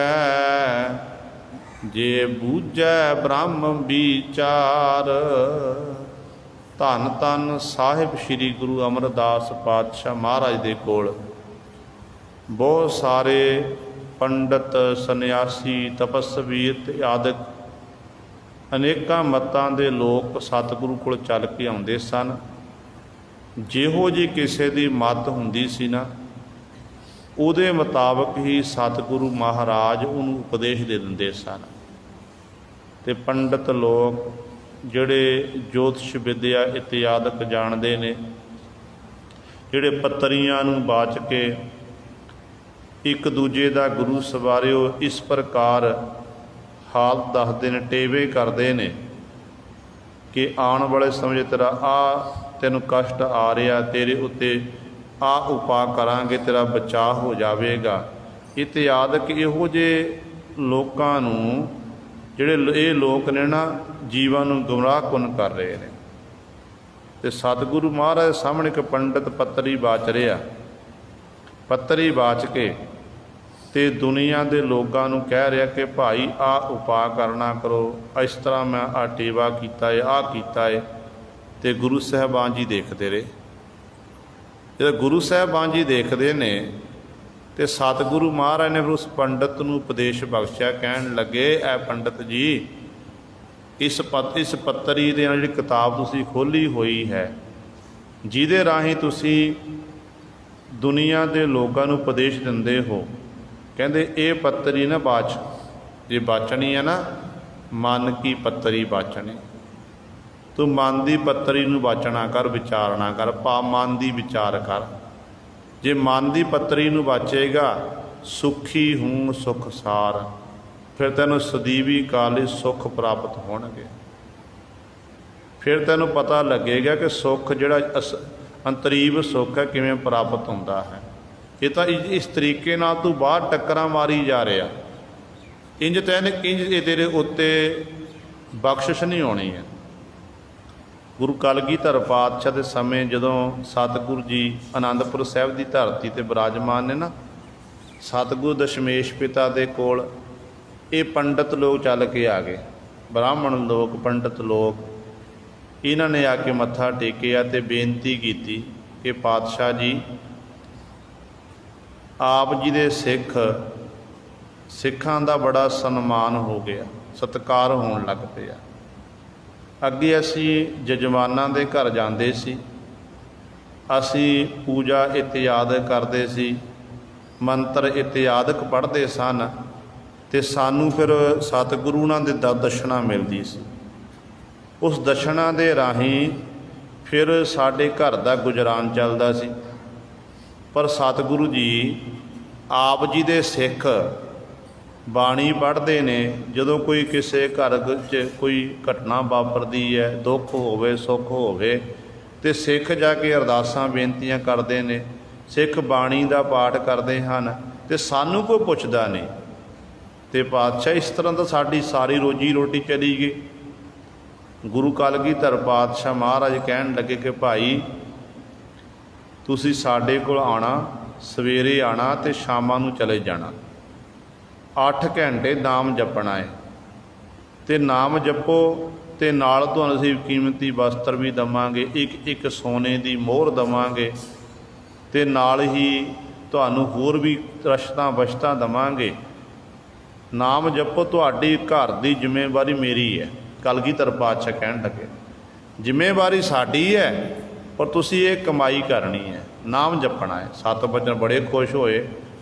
ਜੇ ਬੂਝੈ ਬ੍ਰਹਮ ਵਿਚਾਰ। ਧੰਨ ਧੰਨ ਸਾਹਿਬ ਸ੍ਰੀ ਗੁਰੂ ਅਮਰਦਾਸ ਪਾਤਸ਼ਾਹ ਮਹਾਰਾਜ ਦੇ ਕੋਲ ਬਹੁਤ ਸਾਰੇ ਪੰਡਤ, ਸੰਨਿਆਸੀ, ਤਪਸਵੀ ਤੇ ਆਦਿਕ ਅਨੇਕਾਂ ਮਤਾਂ ਦੇ ਲੋਕ ਸਤਿਗੁਰੂ ਕੋਲ ਚੱਲ ਕੇ ਆਉਂਦੇ ਸਨ। ਜਿਹੋ ਜਿਹੀ ਕਿਸੇ ਦੀ ਮੱਤ ਹੁੰਦੀ ਸੀ ਨਾ, ਉਹਦੇ ਮੁਤਾਬਕ ਹੀ ਸਤਿਗੁਰੂ ਮਹਾਰਾਜ ਉਹਨੂੰ ਉਪਦੇਸ਼ ਦੇ ਦਿੰਦੇ ਸਨ। ਤੇ ਪੰਡਤ ਲੋਕ ਜਿਹੜੇ ਜੋਤਿਸ਼ ਵਿਦਿਆ ਇਤਿਆਦਿਕ ਜਾਣਦੇ ਨੇ, ਜਿਹੜੇ ਪੱਤਰੀਆਂ ਨੂੰ ਬਾਚ ਕੇ ਇੱਕ ਦੂਜੇ ਦਾ ਗੁਰੂ ਸਵਾਰਿਓ ਇਸ ਪ੍ਰਕਾਰ ਹਾਲਤ ਦੱਸਦੇ ਨੇ, ਟੇਵੇ ਕਰਦੇ ਨੇ ਕਿ ਆਉਣ ਵਾਲੇ ਸਮੇਂ ਤੇਰਾ ਤੈਨੂੰ ਕਸ਼ਟ ਆ ਰਿਹਾ, ਤੇਰੇ ਉੱਤੇ ਉਪਾਅ ਕਰਾਂਗੇ, ਤੇਰਾ ਬਚਾਅ ਹੋ ਜਾਵੇਗਾ। ਇਤਿਆਦਿਕ ਇਹੋ ਜਿਹੇ ਲੋਕਾਂ ਨੂੰ ਜਿਹੜੇ ਇਹ ਲੋਕ ਨੇ ਨਾ ਜੀਵਾਂ ਨੂੰ ਗੁੰਮਰਾਹਕੁੰਨ ਕਰ ਰਹੇ ਨੇ। ਤੇ ਸਤਿਗੁਰੂ ਮਹਾਰਾਜ ਸਾਹਮਣੇ ਇੱਕ ਪੰਡਤ ਪੱਤਰੀ ਵਾਚ ਰਿਹਾ, ਪੱਤਰੀ ਵਾਚ ਕੇ ਤੇ ਦੁਨੀਆ ਦੇ ਲੋਕਾਂ ਨੂੰ ਕਹਿ ਰਿਹਾ ਕਿ ਭਾਈ ਆਹ ਉਪਾਅ ਕਰਨਾ ਕਰੋ, ਇਸ ਤਰ੍ਹਾਂ ਮੈਂ ਆਹ ਟੇਵਾ ਕੀਤਾ ਹੈ, ਆਹ ਕੀਤਾ ਹੈ। ਤੇ ਗੁਰੂ ਸਾਹਿਬਾਨ ਜੀ ਦੇਖਦੇ ਰਹੇ। ਜਦੋਂ ਗੁਰੂ ਸਾਹਿਬਾਨ ਜੀ ਦੇਖਦੇ ਨੇ ਤੇ ਸਤਿਗੁਰੂ ਮਹਾਰਾਜ ਨੇ ਫਿਰ ਉਸ ਪੰਡਤ ਨੂੰ ਉਪਦੇਸ਼ ਬਖਸ਼ਿਆ। ਕਹਿਣ ਲੱਗੇ, ਐ ਪੰਡਤ ਜੀ, ਇਸ ਪੱਤਰੀ ਦੇ ਨਾਲ ਜਿਹੜੀ ਕਿਤਾਬ ਤੁਸੀਂ ਖੋਲ੍ਹੀ ਹੋਈ ਹੈ, ਜਿਹਦੇ ਰਾਹੀਂ ਤੁਸੀਂ ਦੁਨੀਆ ਦੇ ਲੋਕਾਂ ਨੂੰ ਉਪਦੇਸ਼ ਦਿੰਦੇ ਹੋ, ਕਹਿੰਦੇ ਇਹ ਪੱਤਰੀ ਨਾ ਬਾਚ, ਜੇ ਬਾਚਣੀ ਹੈ ਨਾ, ਮਨ ਕੀ ਪੱਤਰੀ ਬਾਚਣੀ। ਤੂੰ ਮਨ ਦੀ ਪੱਤਰੀ ਨੂੰ ਵਾਚਣਾ ਕਰ, ਵਿਚਾਰਨਾ ਕਰ, ਮਨ ਦੀ ਵਿਚਾਰ ਕਰ। ਜੇ ਮਨ ਦੀ ਪੱਤਰੀ ਨੂੰ ਵਾਚੇਗਾ, ਸੁਖੀ ਹੂੰ ਸੁਖ ਸਾਰ, ਫਿਰ ਤੈਨੂੰ ਸਦੀਵੀ ਕਾਲੀ ਸੁੱਖ ਪ੍ਰਾਪਤ ਹੋਣਗੇ। ਫਿਰ ਤੈਨੂੰ ਪਤਾ ਲੱਗੇਗਾ ਕਿ ਸੁੱਖ ਜਿਹੜਾ ਅੰਤਰੀਵ ਸੁੱਖ ਹੈ ਕਿਵੇਂ ਪ੍ਰਾਪਤ ਹੁੰਦਾ ਹੈ। ਇਹ ਤਾਂ ਇਸ ਤਰੀਕੇ ਨਾਲ ਤੂੰ ਬਾਹਰ ਟੱਕਰਾਂ ਮਾਰੀ ਜਾ ਰਿਹਾ, ਇੰਜ ਇਹ ਤੇਰੇ ਉੱਤੇ ਬਖਸ਼ਿਸ਼ ਨਹੀਂ ਹੋਣੀ ਹੈ। ਗੁਰੂ ਕਲਗੀਧਰ ਪਾਤਸ਼ਾਹ ਦੇ ਸਮੇਂ ਜਦੋਂ ਸਤਿਗੁਰੂ ਜੀ ਆਨੰਦਪੁਰ ਸਾਹਿਬ ਦੀ ਧਰਤੀ 'ਤੇ ਬਿਰਾਜਮਾਨ ਨੇ ਨਾ, ਸਤਿਗੁਰੂ ਦਸ਼ਮੇਸ਼ ਪਿਤਾ ਦੇ ਕੋਲ ਇਹ ਪੰਡਤ ਲੋਕ ਚੱਲ ਕੇ ਆ ਗਏ, ਬ੍ਰਾਹਮਣ ਲੋਕ, ਪੰਡਤ ਲੋਕ। ਇਹਨਾਂ ਨੇ ਆ ਕੇ ਮੱਥਾ ਟੇਕਿਆ ਤੇ ਬੇਨਤੀ ਕੀਤੀ ਕਿ ਪਾਤਸ਼ਾਹ ਜੀ, ਆਪ ਜੀ ਦੇ ਸਿੱਖਾਂ ਦਾ ਬੜਾ ਸਨਮਾਨ ਹੋ ਗਿਆ, ਸਤਿਕਾਰ ਹੋਣ ਲੱਗ ਪਿਆ। ਅੱਗੇ ਅਸੀਂ ਜਜਮਾਨਾਂ ਦੇ ਘਰ ਜਾਂਦੇ ਸੀ, ਅਸੀਂ ਪੂਜਾ ਇਤਿਆਦਿਕ ਕਰਦੇ ਸੀ, ਮੰਤਰ ਇਤਿਆਦਿਕ ਪੜ੍ਹਦੇ ਸਨ, ਅਤੇ ਸਾਨੂੰ ਫਿਰ ਸਤਿਗੁਰੂ ਉਹਨਾਂ ਦੇ ਦਸ਼ਨਾ ਮਿਲਦੀ ਸੀ। ਉਸ ਦਸ਼ਨਾ ਦੇ ਰਾਹੀਂ ਫਿਰ ਸਾਡੇ ਘਰ ਦਾ ਗੁਜ਼ਰਾਨ ਚੱਲਦਾ ਸੀ। ਪਰ ਸਤਿਗੁਰੂ ਜੀ ਆਪ ਜੀ ਦੇ ਸਿੱਖ ਬਾਣੀ ਪੜ੍ਹਦੇ ਨੇ। ਜਦੋਂ ਕੋਈ ਕਿਸੇ ਘਰ 'ਚ ਕੋਈ ਘਟਨਾ ਵਾਪਰਦੀ ਹੈ, ਦੁੱਖ ਹੋਵੇ ਸੁੱਖ ਹੋਵੇ, ਅਤੇ ਸਿੱਖ ਜਾ ਕੇ ਅਰਦਾਸਾਂ ਬੇਨਤੀਆਂ ਕਰਦੇ ਨੇ, ਸਿੱਖ ਬਾਣੀ ਦਾ ਪਾਠ ਕਰਦੇ ਹਨ, ਅਤੇ ਸਾਨੂੰ ਕੋਈ ਪੁੱਛਦਾ ਨਹੀਂ। ਅਤੇ ਪਾਤਸ਼ਾਹ ਇਸ ਤਰ੍ਹਾਂ ਤਾਂ ਸਾਡੀ ਸਾਰੀ ਰੋਜੀ ਰੋਟੀ ਚਲੀ ਗਈ। ਗੁਰੂ ਕਲਗੀਧਰ ਪਾਤਸ਼ਾਹ ਮਹਾਰਾਜ ਕਹਿਣ ਲੱਗੇ ਕਿ ਭਾਈ, ਤੁਸੀਂ ਸਾਡੇ ਕੋਲ ਆਉਣਾ, ਸਵੇਰੇ ਆਉਣਾ ਅਤੇ ਸ਼ਾਮਾਂ ਨੂੰ ਚਲੇ ਜਾਣਾ। 8 ਘੰਟੇ ਨਾਮ ਜਪਣਾ ਹੈ, ਅਤੇ ਨਾਮ ਜਪੋ, ਅਤੇ ਨਾਲ ਤੁਹਾਨੂੰ ਅਸੀਂ ਕੀਮਤੀ ਵਸਤਰ ਵੀ ਦੇਵਾਂਗੇ, ਇੱਕ ਸੋਨੇ ਦੀ ਮੋਹਰ ਦੇਵਾਂਗੇ, ਅਤੇ ਨਾਲ ਹੀ ਤੁਹਾਨੂੰ ਹੋਰ ਵੀ ਰਸ਼ਤਾਂ ਬਸ਼ਤਾਂ ਦੇਵਾਂਗੇ। ਨਾਮ ਜਪੋ, ਤੁਹਾਡੀ ਘਰ ਦੀ ਜ਼ਿੰਮੇਵਾਰੀ ਮੇਰੀ ਹੈ। ਕਲਗੀਧਰ ਪਾਤਸ਼ਾਹ ਕਹਿਣ ਲੱਗੇ, ਜ਼ਿੰਮੇਵਾਰੀ ਸਾਡੀ ਹੈ, ਪਰ ਤੁਸੀਂ ਇਹ ਕਮਾਈ ਕਰਨੀ ਹੈ, ਨਾਮ ਜਪਣਾ ਹੈ। 7 ਬੱਚਨ ਬੜੇ ਖੁਸ਼ ਹੋਏ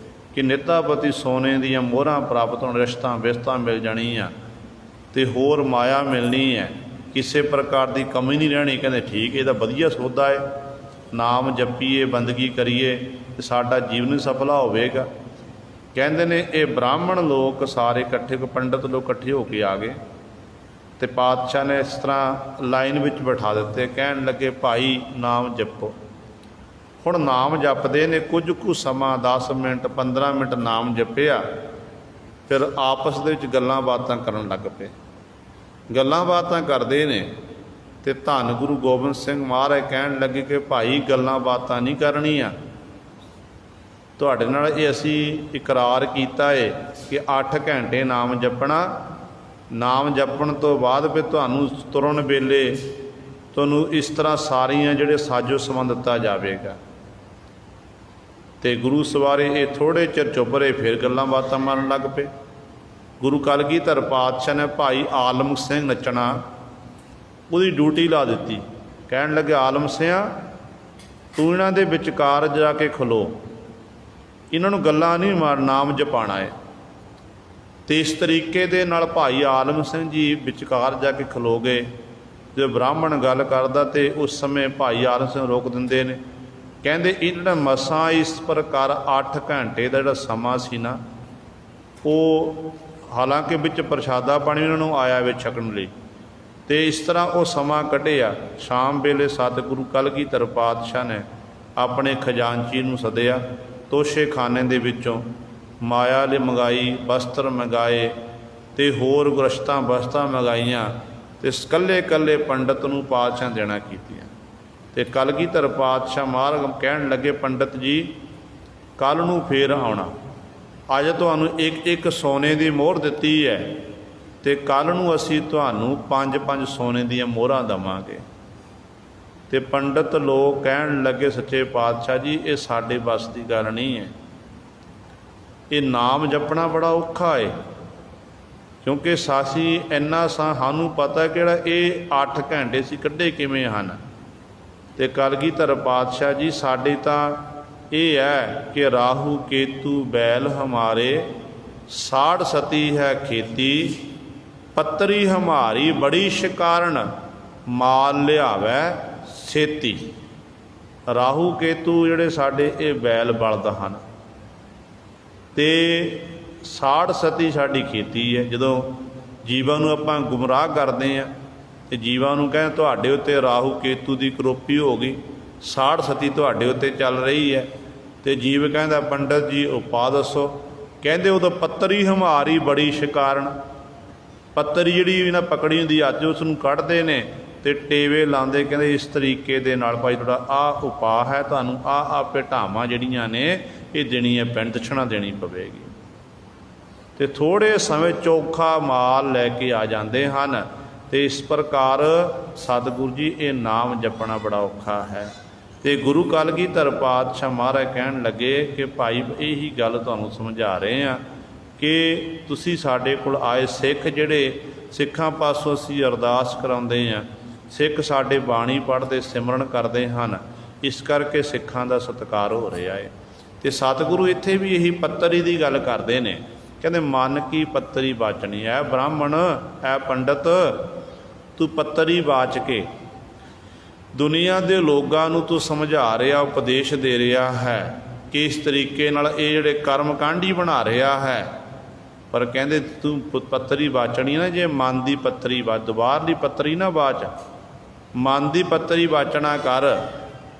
ਕਿ ਨਿਤਾਪਤੀ ਸੋਨੇ ਦੀਆਂ ਮੋਹਰਾਂ ਪ੍ਰਾਪਤ ਹੋਣ, ਰਿਸ਼ਤਾਂ ਬਿਸ਼ਤਾਂ ਮਿਲ ਜਾਣੀਆਂ, ਅਤੇ ਹੋਰ ਮਾਇਆ ਮਿਲਣੀ ਹੈ, ਕਿਸੇ ਪ੍ਰਕਾਰ ਦੀ ਕਮੀ ਨਹੀਂ ਰਹਿਣੀ। ਕਹਿੰਦੇ ਠੀਕ, ਇਹ ਤਾਂ ਵਧੀਆ ਸੌਦਾ ਹੈ, ਨਾਮ ਜਪੀਏ, ਬੰਦਗੀ ਕਰੀਏ, ਅਤੇ ਸਾਡਾ ਜੀਵਨ ਸਫਲਾ ਹੋਵੇਗਾ। ਕਹਿੰਦੇ ਨੇ ਇਹ ਬ੍ਰਾਹਮਣ ਲੋਕ ਸਾਰੇ ਇਕੱਠੇ, ਪੰਡਤ ਲੋਕ ਇਕੱਠੇ ਹੋ ਕੇ ਆ ਗਏ, ਅਤੇ ਪਾਤਸ਼ਾਹ ਨੇ ਇਸ ਤਰ੍ਹਾਂ ਲਾਈਨ ਵਿੱਚ ਬਿਠਾ ਦਿੱਤੇ। ਕਹਿਣ ਲੱਗੇ, ਭਾਈ ਨਾਮ ਜਪੋ। ਹੁਣ ਨਾਮ ਜਪਦੇ ਨੇ ਕੁਝ ਕੁ ਸਮਾਂ, 10 ਮਿੰਟ 15 ਮਿੰਟ ਨਾਮ ਜਪਿਆ, ਫਿਰ ਆਪਸ ਦੇ ਵਿੱਚ ਗੱਲਾਂ ਬਾਤਾਂ ਕਰਨ ਲੱਗ ਪਏ। ਗੱਲਾਂ ਬਾਤਾਂ ਕਰਦੇ ਨੇ ਅਤੇ ਧੰਨ ਗੁਰੂ ਗੋਬਿੰਦ ਸਿੰਘ ਮਹਾਰਾਜ ਕਹਿਣ ਲੱਗੇ ਕਿ ਭਾਈ ਗੱਲਾਂ ਬਾਤਾਂ ਨਹੀਂ ਕਰਨੀਆਂ, ਤੁਹਾਡੇ ਨਾਲ ਇਹ ਅਸੀਂ ਇਕਰਾਰ ਕੀਤਾ ਹੈ ਕਿ 8 ਘੰਟੇ ਨਾਮ ਜਪਣਾ। ਨਾਮ ਜਪਣ ਤੋਂ ਬਾਅਦ ਫਿਰ ਤੁਹਾਨੂੰ ਤੁਰਨ ਵੇਲੇ ਤੁਹਾਨੂੰ ਇਸ ਤਰ੍ਹਾਂ ਸਾਰੀਆਂ ਜਿਹੜੇ ਸਾਜੋ ਸਮਾਨ ਦਿੱਤਾ ਜਾਵੇਗਾ। ਅਤੇ ਗੁਰੂ ਸਵਾਰੇ ਇਹ ਥੋੜ੍ਹੇ ਚਿਰ ਚੁੱਪ ਰਹੇ, ਫਿਰ ਗੱਲਾਂ ਬਾਤਾਂ ਮਾਰਨ ਲੱਗ ਪਏ। ਗੁਰੂ ਕਲਗੀਧਰ ਪਾਤਸ਼ਾਹ ਨੇ ਭਾਈ ਆਲਮ ਸਿੰਘ ਨੱਚਣਾ, ਉਹਦੀ ਡਿਊਟੀ ਲਾ ਦਿੱਤੀ। ਕਹਿਣ ਲੱਗੇ, ਆਲਮ ਸਿਆਂ, ਤੂੰ ਇਹਨਾਂ ਦੇ ਵਿਚਕਾਰ ਜਾ ਕੇ ਖਲੋ, ਇਹਨਾਂ ਨੂੰ ਗੱਲਾਂ ਨਹੀਂ ਮਾਰ, ਨਾਮ ਜਪਾਣਾ ਹੈ। ਅਤੇ ਇਸ ਤਰੀਕੇ ਦੇ ਨਾਲ ਭਾਈ ਆਲਮ ਸਿੰਘ ਜੀ ਵਿਚਕਾਰ ਜਾ ਕੇ ਖਲੋ ਗਏ। ਜਦੋਂ ਬ੍ਰਾਹਮਣ ਗੱਲ ਕਰਦਾ ਅਤੇ ਉਸ ਸਮੇਂ ਭਾਈ ਆਲਮ ਸਿੰਘ ਰੋਕ ਦਿੰਦੇ ਨੇ। ਕਹਿੰਦੇ ਇਹਨਾਂ ਮਸਾਂ ਇਸ ਪ੍ਰਕਾਰ 8 ਘੰਟੇ ਦਾ ਜਿਹੜਾ ਸਮਾਂ ਸੀ ਨਾ, ਉਹ ਹਾਲਾਂਕਿ ਵਿੱਚ ਪ੍ਰਸ਼ਾਦਾ ਪਾਣੀ ਉਹਨਾਂ ਨੂੰ ਆਇਆ ਵੇ ਛਕਣ ਲਈ, ਅਤੇ ਇਸ ਤਰ੍ਹਾਂ ਉਹ ਸਮਾਂ ਕੱਢਿਆ। ਸ਼ਾਮ ਵੇਲੇ ਸਤਿਗੁਰੂ ਕਲਗੀਧਰ ਪਾਤਸ਼ਾਹ ਨੇ ਆਪਣੇ ਖਜ਼ਾਨਚੀ ਨੂੰ ਸੱਦਿਆ ਤੋਸ਼ੇ ਖਾਨੇ ਦੇ ਵਿੱਚੋਂ, ਮਾਇਆ ਲਈ ਮੰਗਾਈ, ਵਸਤਰ ਮੰਗਾਏ ਅਤੇ ਹੋਰ ਗ੍ਰਸਤਾਂ ਵਸਤਾਂ ਮੰਗਾਈਆਂ, ਅਤੇ ਇਕੱਲੇ ਇਕੱਲੇ ਪੰਡਤ ਨੂੰ ਪਾਤਸ਼ਾਹ ਦੇਣਾ ਕੀਤੀਆਂ। ਅਤੇ ਕਲਗੀਧਰ ਪਾਤਸ਼ਾਹ ਮਹਾਰਾਜ ਕਹਿਣ ਲੱਗੇ, ਪੰਡਤ ਜੀ ਕੱਲ੍ਹ ਨੂੰ ਫੇਰ ਆਉਣਾ, ਅੱਜ ਤੁਹਾਨੂੰ ਇੱਕ ਇੱਕ ਸੋਨੇ ਦੀ ਮੋਹਰ ਦਿੱਤੀ ਹੈ, ਅਤੇ ਕੱਲ੍ਹ ਨੂੰ ਅਸੀਂ ਤੁਹਾਨੂੰ 5-5 ਸੋਨੇ ਦੀਆਂ ਮੋਹਰਾਂ ਦੇਵਾਂਗੇ। ਅਤੇ ਪੰਡਤ ਲੋਕ ਕਹਿਣ ਲੱਗੇ, ਸੱਚੇ ਪਾਤਸ਼ਾਹ ਜੀ ਇਹ ਸਾਡੇ ਵੱਸ ਦੀ ਗੱਲ ਨਹੀਂ ਹੈ, ਇਹ ਨਾਮ ਜਪਣਾ ਬੜਾ ਔਖਾ ਹੈ, ਕਿਉਂਕਿ ਸਾਸੀ ਇੰਨਾ ਸਾਨੂੰ ਪਤਾ ਕਿਹੜਾ ਇਹ 8 ਘੰਟੇ ਸੀ ਕੱਢੇ ਕਿਵੇਂ ਹਨ। ਅਤੇ ਕਲਗੀਧਰ ਪਾਤਸ਼ਾਹ ਜੀ ਸਾਡੇ ਤਾਂ ਇਹ ਹੈ ਕਿ ਰਾਹੂ ਕੇਤੂ ਬੈਲ ਹਮਾਰੇ, ਸਾੜ ਸਤੀ ਹੈ ਖੇਤੀ, ਪੱਤਰੀ ਹਮਾਰੀ ਬੜੀ ਸ਼ਿਕਾਰਨ, ਮਾਲ ਲਿਆਵੈ ਛੇਤੀ। ਰਾਹੂ ਕੇਤੂ ਜਿਹੜੇ ਸਾਡੇ ਇਹ ਬੈਲ ਬਲਦ ਹਨ, ਅਤੇ ਸਾੜ ਸਤੀ ਸਾਡੀ ਖੇਤੀ ਹੈ। ਜਦੋਂ ਜੀਵਾਂ ਨੂੰ ਆਪਾਂ ਗੁੰਮਰਾਹ ਕਰਦੇ ਹਾਂ ਅਤੇ ਜੀਵਾਂ ਨੂੰ ਕਹਿੰਦੇ ਤੁਹਾਡੇ ਉੱਤੇ ਰਾਹੂ ਕੇਤੂ ਦੀ ਕਰੋਪੀ ਹੋ ਗਈ, ਸਾੜ ਸਤੀ ਤੁਹਾਡੇ ਉੱਤੇ ਚੱਲ ਰਹੀ ਹੈ, ਅਤੇ ਜੀਵ ਕਹਿੰਦਾ ਪੰਡਤ ਜੀ ਉਪਾਅ ਦੱਸੋ। ਕਹਿੰਦੇ ਉਦੋਂ ਪੱਤਰੀ ਹਮਾਰੀ ਬੜੀ ਸ਼ਿਕਾਰਨ, ਪੱਤਰੀ ਜਿਹੜੀ ਇਹਨਾਂ ਪਕੜੀ ਹੁੰਦੀ ਅੱਜ ਉਸ ਨੂੰ ਕੱਢਦੇ ਨੇ ਅਤੇ ਟੇਵੇ ਲਾਉਂਦੇ, ਕਹਿੰਦੇ ਇਸ ਤਰੀਕੇ ਦੇ ਨਾਲ ਭਾਈ ਤੁਹਾਡਾ ਆਹ ਉਪਾਅ ਹੈ, ਤੁਹਾਨੂੰ ਆਹ ਭੇਟਾਵਾਂ ਜਿਹੜੀਆਂ ਨੇ ਇਹ ਦੇਣੀ ਹੈ, ਪਿੰਡ ਦਛਣਾ ਦੇਣੀ ਪਵੇਗੀ। ਅਤੇ ਥੋੜ੍ਹੇ ਸਮੇਂ ਚੋਖਾ ਮਾਲ ਲੈ ਕੇ ਆ ਜਾਂਦੇ ਹਨ। ਅਤੇ ਇਸ ਪ੍ਰਕਾਰ ਸਤਿਗੁਰੂ ਜੀ ਇਹ ਨਾਮ ਜਪਣਾ ਬੜਾ ਔਖਾ ਹੈ। ਅਤੇ ਗੁਰੂ ਕਲਗੀਧਰ ਪਾਤਸ਼ਾਹ ਮਹਾਰਾਜ ਕਹਿਣ ਲੱਗੇ ਕਿ ਭਾਈ ਇਹੀ ਗੱਲ ਤੁਹਾਨੂੰ ਸਮਝਾ ਰਹੇ ਹਾਂ ਕਿ ਤੁਸੀਂ ਸਾਡੇ ਕੋਲ ਆਏ ਸਿੱਖ, ਜਿਹੜੇ ਸਿੱਖਾਂ ਪਾਸੋਂ ਅਸੀਂ ਅਰਦਾਸ ਕਰਾਉਂਦੇ ਹਾਂ, ਸਿੱਖ ਸਾਡੇ ਬਾਣੀ ਪੜ੍ਹਦੇ ਸਿਮਰਨ ਕਰਦੇ ਹਨ, ਇਸ ਕਰਕੇ ਸਿੱਖਾਂ ਦਾ ਸਤਿਕਾਰ ਹੋ ਰਿਹਾ ਹੈ। ਅਤੇ ਸਤਿਗੁਰੂ ਇੱਥੇ ਵੀ ਇਹੀ ਪੱਤਰੀ ਦੀ ਗੱਲ ਕਰਦੇ ਨੇ, ਕਹਿੰਦੇ ਮਨ ਕੀ ਪੱਤਰੀ ਵਾਚਣੀ ਹੈ। ਬ੍ਰਾਹਮਣ ਹੈ ਪੰਡਤ, ਤੂੰ ਪੱਤਰੀ ਵਾਚ ਕੇ ਦੁਨੀਆ ਦੇ ਲੋਕਾਂ ਨੂੰ ਤੂੰ ਸਮਝਾ ਰਿਹਾ, ਉਪਦੇਸ਼ ਦੇ ਰਿਹਾ ਹੈ ਕਿ ਇਸ ਤਰੀਕੇ ਨਾਲ ਇਹ ਜਿਹੜੇ ਕਰਮ ਕਾਂਢੀ ਬਣਾ ਰਿਹਾ ਹੈ। ਪਰ ਕਹਿੰਦੇ ਤੂੰ ਪੱਤਰੀ ਵਾਚਣੀ ਨਾ, ਜੇ ਮਨ ਦੀ ਪੱਤਰੀ ਬਾਹਰਲੀ ਪੱਤਰੀ ਨਾ ਵਾਚ, ਮਨ ਦੀ ਪੱਤਰੀ ਵਾਚਣਾ ਕਰ,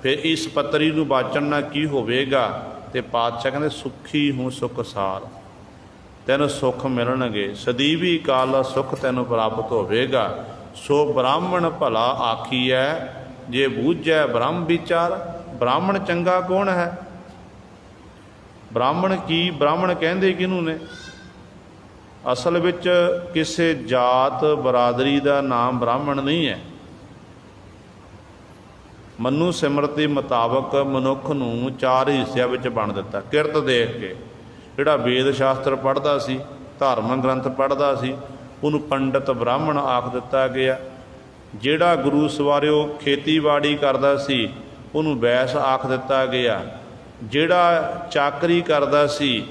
ਫਿਰ ਇਸ ਪੱਤਰੀ ਨੂੰ ਵਾਚਣ ਨਾਲ ਕੀ ਹੋਵੇਗਾ। ਅਤੇ ਪਾਤਸ਼ਾਹ ਕਹਿੰਦੇ ਸੁਖੀ ਹੂੰ ਸੁਖ ਸਾਰ, ਤੈਨੂੰ ਸੁੱਖ ਮਿਲਣਗੇ, ਸਦੀਵੀ ਕਾਲ ਦਾ ਸੁੱਖ ਤੈਨੂੰ ਪ੍ਰਾਪਤ ਹੋਵੇਗਾ। ਸੋ ਬ੍ਰਾਹਮਣ ਭਲਾ ਆਖੀਐ, ਜੇ ਬੂਝੈ ਬ੍ਰਹਮ ਵਿਚਾਰ। ਬ੍ਰਾਹਮਣ ਚੰਗਾ ਕੌਣ ਹੈ? ਬ੍ਰਾਹਮਣ ਕੀ, ਬ੍ਰਾਹਮਣ ਕਹਿੰਦੇ ਕਿਹਨੂੰ ਨੇ? ਅਸਲ ਵਿੱਚ ਕਿਸੇ ਜਾਤ ਬਰਾਦਰੀ ਦਾ ਨਾਮ ਬ੍ਰਾਹਮਣ ਨਹੀਂ ਹੈ। ਮਨੂ ਸਿਮਰਤੀ ਮੁਤਾਬਕ ਮਨੁੱਖ ਨੂੰ 4 ਹਿੱਸਿਆਂ ਵਿੱਚ ਵੰਡ ਦਿੱਤਾ ਕਿਰਤ ਦੇਖ ਕੇ। ਜਿਹੜਾ ਵੇਦ ਸ਼ਾਸਤਰ ਪੜ੍ਹਦਾ ਸੀ, ਧਾਰਮਿਕ ਗ੍ਰੰਥ ਪੜ੍ਹਦਾ ਸੀ, ਉਹਨੂੰ ਪੰਡਤ ਬ੍ਰਾਹਮਣ ਆਖ ਦਿੱਤਾ ਗਿਆ। ਜਿਹੜਾ ਗੁਰੂ ਸਵਾਰਿਓ ਖੇਤੀਬਾੜੀ ਕਰਦਾ ਸੀ, ਉਹਨੂੰ ਵੈਸ ਆਖ ਦਿੱਤਾ ਗਿਆ। ਜਿਹੜਾ ਚਾਕਰੀ ਕਰਦਾ ਸੀ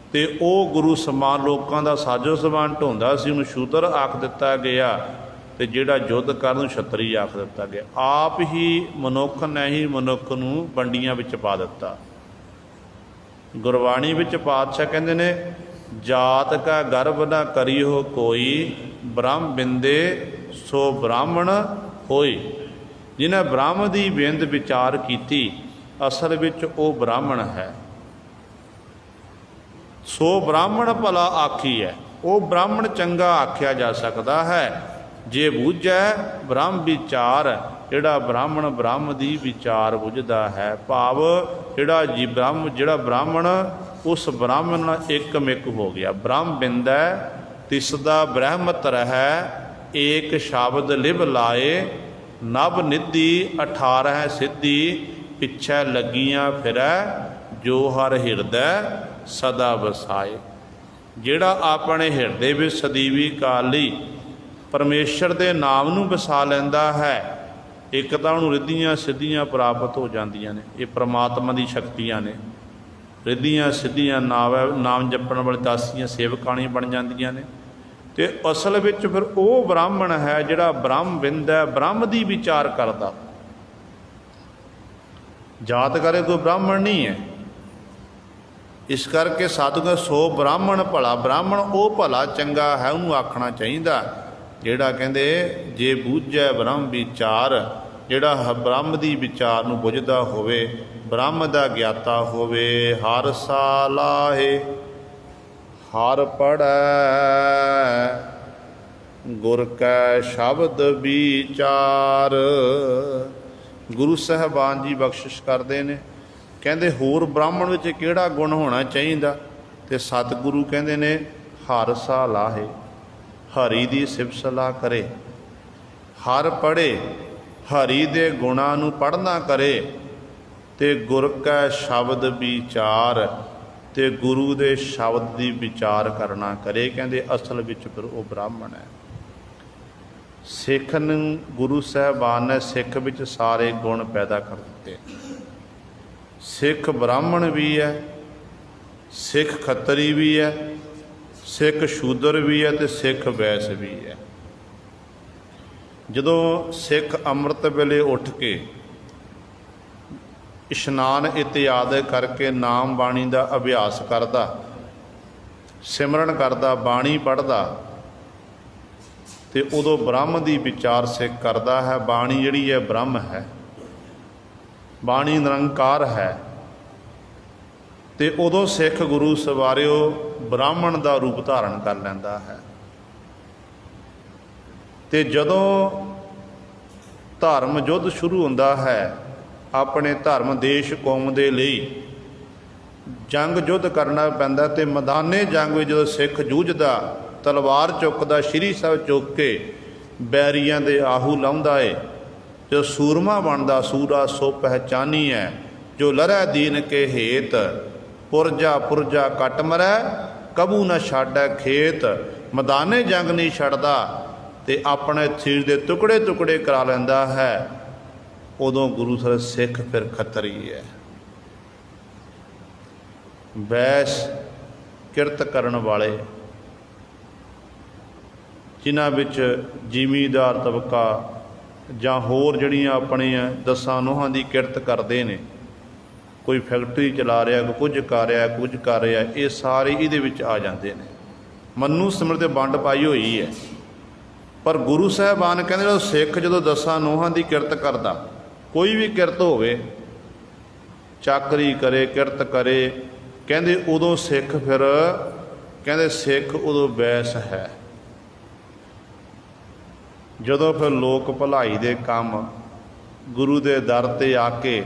ਅਤੇ ਉਹ ਗੁਰੂ ਸਮਾਨ ਲੋਕਾਂ ਦਾ ਸਾਜੋ ਸਮਾਨ ਢੋਂਦਾ ਸੀ, ਉਹਨੂੰ ਸ਼ੂਦਰ ਆਖ ਦਿੱਤਾ ਗਿਆ। ਅਤੇ ਜਿਹੜਾ ਯੁੱਧ ਕਰਨ ਨੂੰ ਛਤਰੀ ਆਖ ਦਿੱਤਾ ਗਿਆ। ਆਪ ਹੀ ਮਨੁੱਖ ਨੇ ਹੀ ਮਨੁੱਖ ਨੂੰ ਵੰਡੀਆਂ ਵਿੱਚ ਪਾ ਦਿੱਤਾ। ਗੁਰਬਾਣੀ ਵਿੱਚ ਪਾਤਸ਼ਾਹ ਕਹਿੰਦੇ ਨੇ, ਜਾਤ ਕਾ ਗਰਭ ਨਾ ਕਰੀਓ ਕੋਈ, ਬ੍ਰਹਮ ਬਿੰਦੇ ਸੋ ਬ੍ਰਾਹਮਣ ਹੋਈ। ਜਿਹਨੇ ਬ੍ਰਹਮ ਦੀ ਬਿੰਦ ਵਿਚਾਰ ਕੀਤੀ, ਅਸਲ ਵਿੱਚ ਉਹ ਬ੍ਰਾਹਮਣ ਹੈ। ਸੋ ਬ੍ਰਾਹਮਣ ਭਲਾ ਆਖੀ ਹੈ, ਉਹ ਬ੍ਰਾਹਮਣ ਚੰਗਾ ਆਖਿਆ ਜਾ ਸਕਦਾ ਹੈ। ਜੇ ਬੁੱਝੈ ਬ੍ਰਹਮ ਵਿਚਾਰ, ਜਿਹੜਾ ਬ੍ਰਾਹਮਣ ਬ੍ਰਹਮ ਦੀ ਵਿਚਾਰ ਬੁੱਝਦਾ ਹੈ, ਭਾਵ ਜਿਹੜਾ ਬ੍ਰਾਹਮਣ ਉਸ ਬ੍ਰਾਹਮਣ ਨਾਲ ਇੱਕ ਮਿਕ ਹੋ ਗਿਆ। ਬ੍ਰਹਮ ਬਿੰਦੈ ਤਿਸਦਾ ਬ੍ਰਹਮਤ ਰਹਿ, ਏਕ ਸ਼ਬਦ ਲਿਵ ਲਾਏ, ਨਭ ਨਿਧੀ 18 ਸਿੱਧੀ, ਪਿੱਛੇ ਲੱਗੀਆਂ ਫਿਰੈ, ਜੋ ਹਰ ਹਿਰਦੈ ਸਦਾ ਵਸਾਏ। ਜਿਹੜਾ ਆਪਣੇ ਹਿਰਦੇ ਵਿੱਚ ਸਦੀਵੀ ਕਾਲ ਲਈ ਪਰਮੇਸ਼ਰ ਦੇ ਨਾਮ ਨੂੰ ਵਸਾ ਲੈਂਦਾ ਹੈ, ਇੱਕ ਤਾਂ ਉਹਨੂੰ ਰਿੱਧੀਆਂ ਸਿੱਧੀਆਂ ਪ੍ਰਾਪਤ ਹੋ ਜਾਂਦੀਆਂ ਨੇ। ਇਹ ਪ੍ਰਮਾਤਮਾ ਦੀ ਸ਼ਕਤੀਆਂ ਨੇ। ਰਿੱਧੀਆਂ ਸਿੱਧੀਆਂ ਨਾਮ ਜਪਣ ਵਾਲੇ ਦਾਸੀਆਂ ਸੇਵਕਾਣੀਆਂ ਬਣ ਜਾਂਦੀਆਂ ਨੇ। ਅਤੇ ਅਸਲ ਵਿੱਚ ਫਿਰ ਉਹ ਬ੍ਰਾਹਮਣ ਹੈ ਜਿਹੜਾ ਬ੍ਰਹਮ ਬਿੰਦ ਹੈ, ਬ੍ਰਹਮ ਦੀ ਵਿਚਾਰ ਕਰਦਾ। ਜਾਤ ਕਰੇ ਕੋਈ ਬ੍ਰਾਹਮਣ ਨਹੀਂ ਹੈ। ਇਸ ਕਰਕੇ ਸਤਿਗੁਰ ਸੋ ਬ੍ਰਾਹਮਣ ਭਲਾ, ਬ੍ਰਾਹਮਣ ਉਹ ਭਲਾ ਚੰਗਾ ਹੈ, ਉਹਨੂੰ ਆਖਣਾ ਚਾਹੀਦਾ ਜਿਹੜਾ ਕਹਿੰਦੇ ਜੇ ਬੂਝੈ ਬ੍ਰਹਮ ਵਿਚਾਰ, ਜਿਹੜਾ ਬ੍ਰਹਮ ਦੀ ਵਿਚਾਰ ਨੂੰ ਬੁੱਝਦਾ ਹੋਵੇ, ਬ੍ਰਹਮ ਦਾ ਗਿਆਤਾ ਹੋਵੇ। ਹਰ ਸਾਲਾਹੇ ਹਰ ਪੜੈ ਗੁਰ ਕੈ ਸ਼ਬਦ ਵਿਚਾਰ। ਗੁਰੂ ਸਾਹਿਬਾਨ ਜੀ ਬਖਸ਼ਿਸ਼ ਕਰਦੇ ਨੇ, ਕਹਿੰਦੇ ਹੋਰ ਬ੍ਰਾਹਮਣ ਵਿੱਚ ਕਿਹੜਾ ਗੁਣ ਹੋਣਾ ਚਾਹੀਦਾ? ਤੇ ਸਤਿਗੁਰੂ ਕਹਿੰਦੇ ਨੇ ਹਰ ਸਾ ਲਾਹੇ, ਹਰੀ ਦੀ ਸਿਫਤ ਸਲਾਹ ਕਰੇ। ਹਰ ਪੜ੍ਹੇ, ਹਰੀ ਦੇ ਗੁਣਾਂ ਨੂੰ ਪੜ੍ਹਨਾ ਕਰੇ, ਤੇ ਗੁਰ ਕੈ ਸ਼ਬਦ ਵਿਚਾਰ, ਤੇ ਗੁਰੂ ਦੇ ਸ਼ਬਦ ਦੀ ਵਿਚਾਰ ਕਰਨਾ ਕਰੇ। ਕਹਿੰਦੇ ਅਸਲ ਵਿੱਚ ਫਿਰ ਉਹ ਬ੍ਰਾਹਮਣ ਹੈ। ਸਿੱਖ ਨੂੰ ਗੁਰੂ ਸਾਹਿਬਾਨ ਨੇ ਸਿੱਖ ਵਿੱਚ ਸਾਰੇ ਗੁਣ ਪੈਦਾ ਕਰ ਦਿੱਤੇ। ਸਿੱਖ ਬ੍ਰਾਹਮਣ ਵੀ ਹੈ, ਸਿੱਖ ਖੱਤਰੀ ਵੀ ਹੈ, ਸਿੱਖ ਸ਼ੂਦਰ ਵੀ ਹੈ, ਤੇ ਸਿੱਖ ਵੈਸ ਵੀ ਹੈ। ਜਦੋਂ ਸਿੱਖ ਅੰਮ੍ਰਿਤ ਵੇਲੇ ਉੱਠ ਕੇ ਇਸ਼ਨਾਨ ਇਤਿਆਦਿ ਕਰਕੇ ਨਾਮ ਬਾਣੀ ਦਾ ਅਭਿਆਸ ਕਰਦਾ, ਸਿਮਰਨ ਕਰਦਾ, ਬਾਣੀ ਪੜ੍ਹਦਾ, ਤੇ ਉਦੋਂ ਬ੍ਰਹਮ ਦੀ ਵਿਚਾਰ ਸਿੱਖ ਕਰਦਾ ਹੈ। ਬਾਣੀ ਜਿਹੜੀ ਹੈ ਬ੍ਰਹਮ ਹੈ, ਬਾਣੀ ਨਿਰੰਕਾਰ ਹੈ। ਤੇ ਉਦੋਂ ਸਿੱਖ ਗੁਰੂ ਸਵਾਰਿਓ ਬ੍ਰਾਹਮਣ ਦਾ ਰੂਪ ਧਾਰਨ ਕਰ ਲੈਂਦਾ ਹੈ। ਤੇ ਜਦੋਂ ਧਰਮ ਯੁੱਧ ਸ਼ੁਰੂ ਹੁੰਦਾ ਹੈ, ਆਪਣੇ ਧਰਮ ਦੇਸ਼ ਕੌਮ ਦੇ ਲਈ ਜੰਗ ਯੁੱਧ ਕਰਨਾ ਪੈਂਦਾ, ਤੇ ਮੈਦਾਨੇ ਜੰਗ ਵਿੱਚ ਜਦੋਂ ਸਿੱਖ ਜੂਝਦਾ, ਤਲਵਾਰ ਚੁੱਕਦਾ, ਸ਼੍ਰੀ ਸਾਹਿਬ ਚੁੱਕ ਕੇ ਬੈਰੀਆਂ ਦੇ ਆਹੂ ਲਾਉਂਦਾ ਏ, ਜੋ ਸੂਰਮਾ ਬਣਦਾ, ਸੂਰਾ ਸੋ ਪਹਿਚਾਨੀ ਹੈ, ਜੋ ਲਰੈ ਦੀਨ ਕੇ ਹੇਤ, ਪੁਰਜਾ ਪੁਰਜਾ ਕੱਟ ਮਰੈ, ਕਬੂ ਨਾ ਛਾੜੈ ਖੇਤ। ਮੈਦਾਨੇ ਜੰਗ ਨਹੀਂ ਛੱਡਦਾ ਤੇ ਆਪਣੇ ਸਰੀਰ ਦੇ ਟੁਕੜੇ ਟੁਕੜੇ ਕਰਾ ਲੈਂਦਾ ਹੈ। ਉਦੋਂ ਗੁਰੂ ਸਾਹਿਬ ਸਿੱਖ ਫਿਰ ਖੱਤਰੀ ਹੈ। ਵੈਸ ਕਿਰਤ ਕਰਨ ਵਾਲੇ, ਜਿਨ੍ਹਾਂ ਵਿੱਚ ਜ਼ਿਮੀਂਦਾਰ ਤਬਕਾ ਜਾਂ ਹੋਰ ਜਿਹੜੀਆਂ ਆਪਣੀਆਂ ਦਸਾਂ ਨੋਹਾਂ ਦੀ ਕਿਰਤ ਕਰਦੇ ਨੇ, ਕੋਈ ਫੈਕਟਰੀ ਚਲਾ ਰਿਹਾ, ਕੋਈ ਕੁਝ ਕਰ ਰਿਹਾ, ਕੁਝ ਕਰ ਰਿਹਾ, ਇਹ ਸਾਰੇ ਇਹਦੇ ਵਿੱਚ ਆ ਜਾਂਦੇ ਨੇ। ਮੰਨੂ ਸਿਮਰਤ ਤੇ ਵੰਡ ਪਾਈ ਹੋਈ ਹੈ। ਪਰ ਗੁਰੂ ਸਾਹਿਬਾਨ ਕਹਿੰਦੇ ਜਦੋਂ ਸਿੱਖ ਜਦੋਂ ਦਸਾਂ ਨੋਹਾਂ ਦੀ ਕਿਰਤ ਕਰਦਾ, ਕੋਈ ਵੀ ਕਿਰਤ ਹੋਵੇ, ਚਾਕਰੀ ਕਰੇ, ਕਿਰਤ ਕਰੇ, ਕਹਿੰਦੇ ਉਦੋਂ ਸਿੱਖ ਫਿਰ ਕਹਿੰਦੇ ਸਿੱਖ ਉਦੋਂ ਵੈਸ ਹੈ। ਜਦੋਂ ਫਿਰ ਲੋਕ ਭਲਾਈ ਦੇ ਕੰਮ ਗੁਰੂ ਦੇ ਦਰ 'ਤੇ ਆ ਕੇ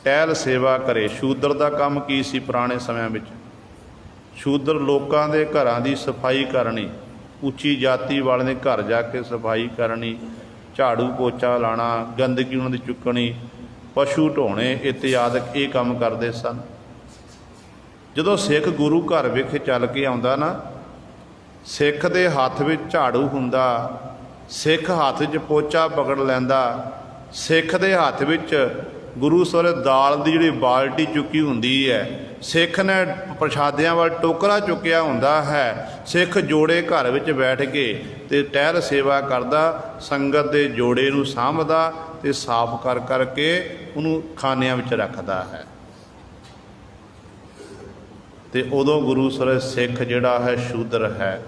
ਟਹਿਲ ਸੇਵਾ ਕਰੇ। ਸ਼ੂਦਰ ਦਾ ਕੰਮ ਕੀ ਸੀ ਪੁਰਾਣੇ ਸਮਿਆਂ ਵਿੱਚ? ਸ਼ੂਦਰ ਲੋਕਾਂ ਦੇ ਘਰਾਂ ਦੀ ਸਫਾਈ ਕਰਨੀ, ਉੱਚੀ ਜਾਤੀ ਵਾਲੇ ਦੇ ਘਰ ਜਾ ਕੇ ਸਫਾਈ ਕਰਨੀ, ਝਾੜੂ ਪੋਚਾ ਲਾਣਾ, ਗੰਦਗੀ ਉਹਨਾਂ ਦੀ ਚੁੱਕਣੀ, ਪਸ਼ੂ ਢੋਣੇ ਇਤਿਆਦਿਕ ਇਹ ਕੰਮ ਕਰਦੇ ਸਨ। ਜਦੋਂ ਸਿੱਖ ਗੁਰੂ ਘਰ ਵਿਖੇ ਚੱਲ ਕੇ ਆਉਂਦਾ ਨਾ, ਸਿੱਖ ਦੇ ਹੱਥ ਵਿੱਚ ਝਾੜੂ ਹੁੰਦਾ, ਸਿੱਖ ਹੱਥ 'ਚ ਪੋਚਾ ਪਕੜ ਲੈਂਦਾ, ਸਿੱਖ ਦੇ ਹੱਥ ਵਿੱਚ ਗੁਰੂ ਸਾਹਿਬ ਦਾਲ ਦੀ ਜਿਹੜੀ ਬਾਲਟੀ ਚੁੱਕੀ ਹੁੰਦੀ ਹੈ, ਸਿੱਖ ਨੇ ਪ੍ਰਸ਼ਾਦਿਆਂ ਵਾਲਾ ਟੋਕਰਾ ਚੁੱਕਿਆ ਹੁੰਦਾ ਹੈ, ਸਿੱਖ ਜੋੜੇ ਘਰ ਵਿੱਚ ਬੈਠ ਕੇ ਤੇ ਟਹਿਲ ਸੇਵਾ ਕਰਦਾ, ਸੰਗਤ ਦੇ ਜੋੜੇ ਨੂੰ ਸਾਂਭਦਾ ਤੇ ਸਾਫ਼ ਕਰ ਕਰਕੇ ਉਹਨੂੰ ਖਾਨਿਆਂ ਵਿੱਚ ਰੱਖਦਾ ਹੈ। ਤੇ ਉਦੋਂ ਗੁਰੂ ਸਾਹਿਬ ਸਿੱਖ ਜਿਹੜਾ ਹੈ ਸ਼ੂਦਰ ਹੈ।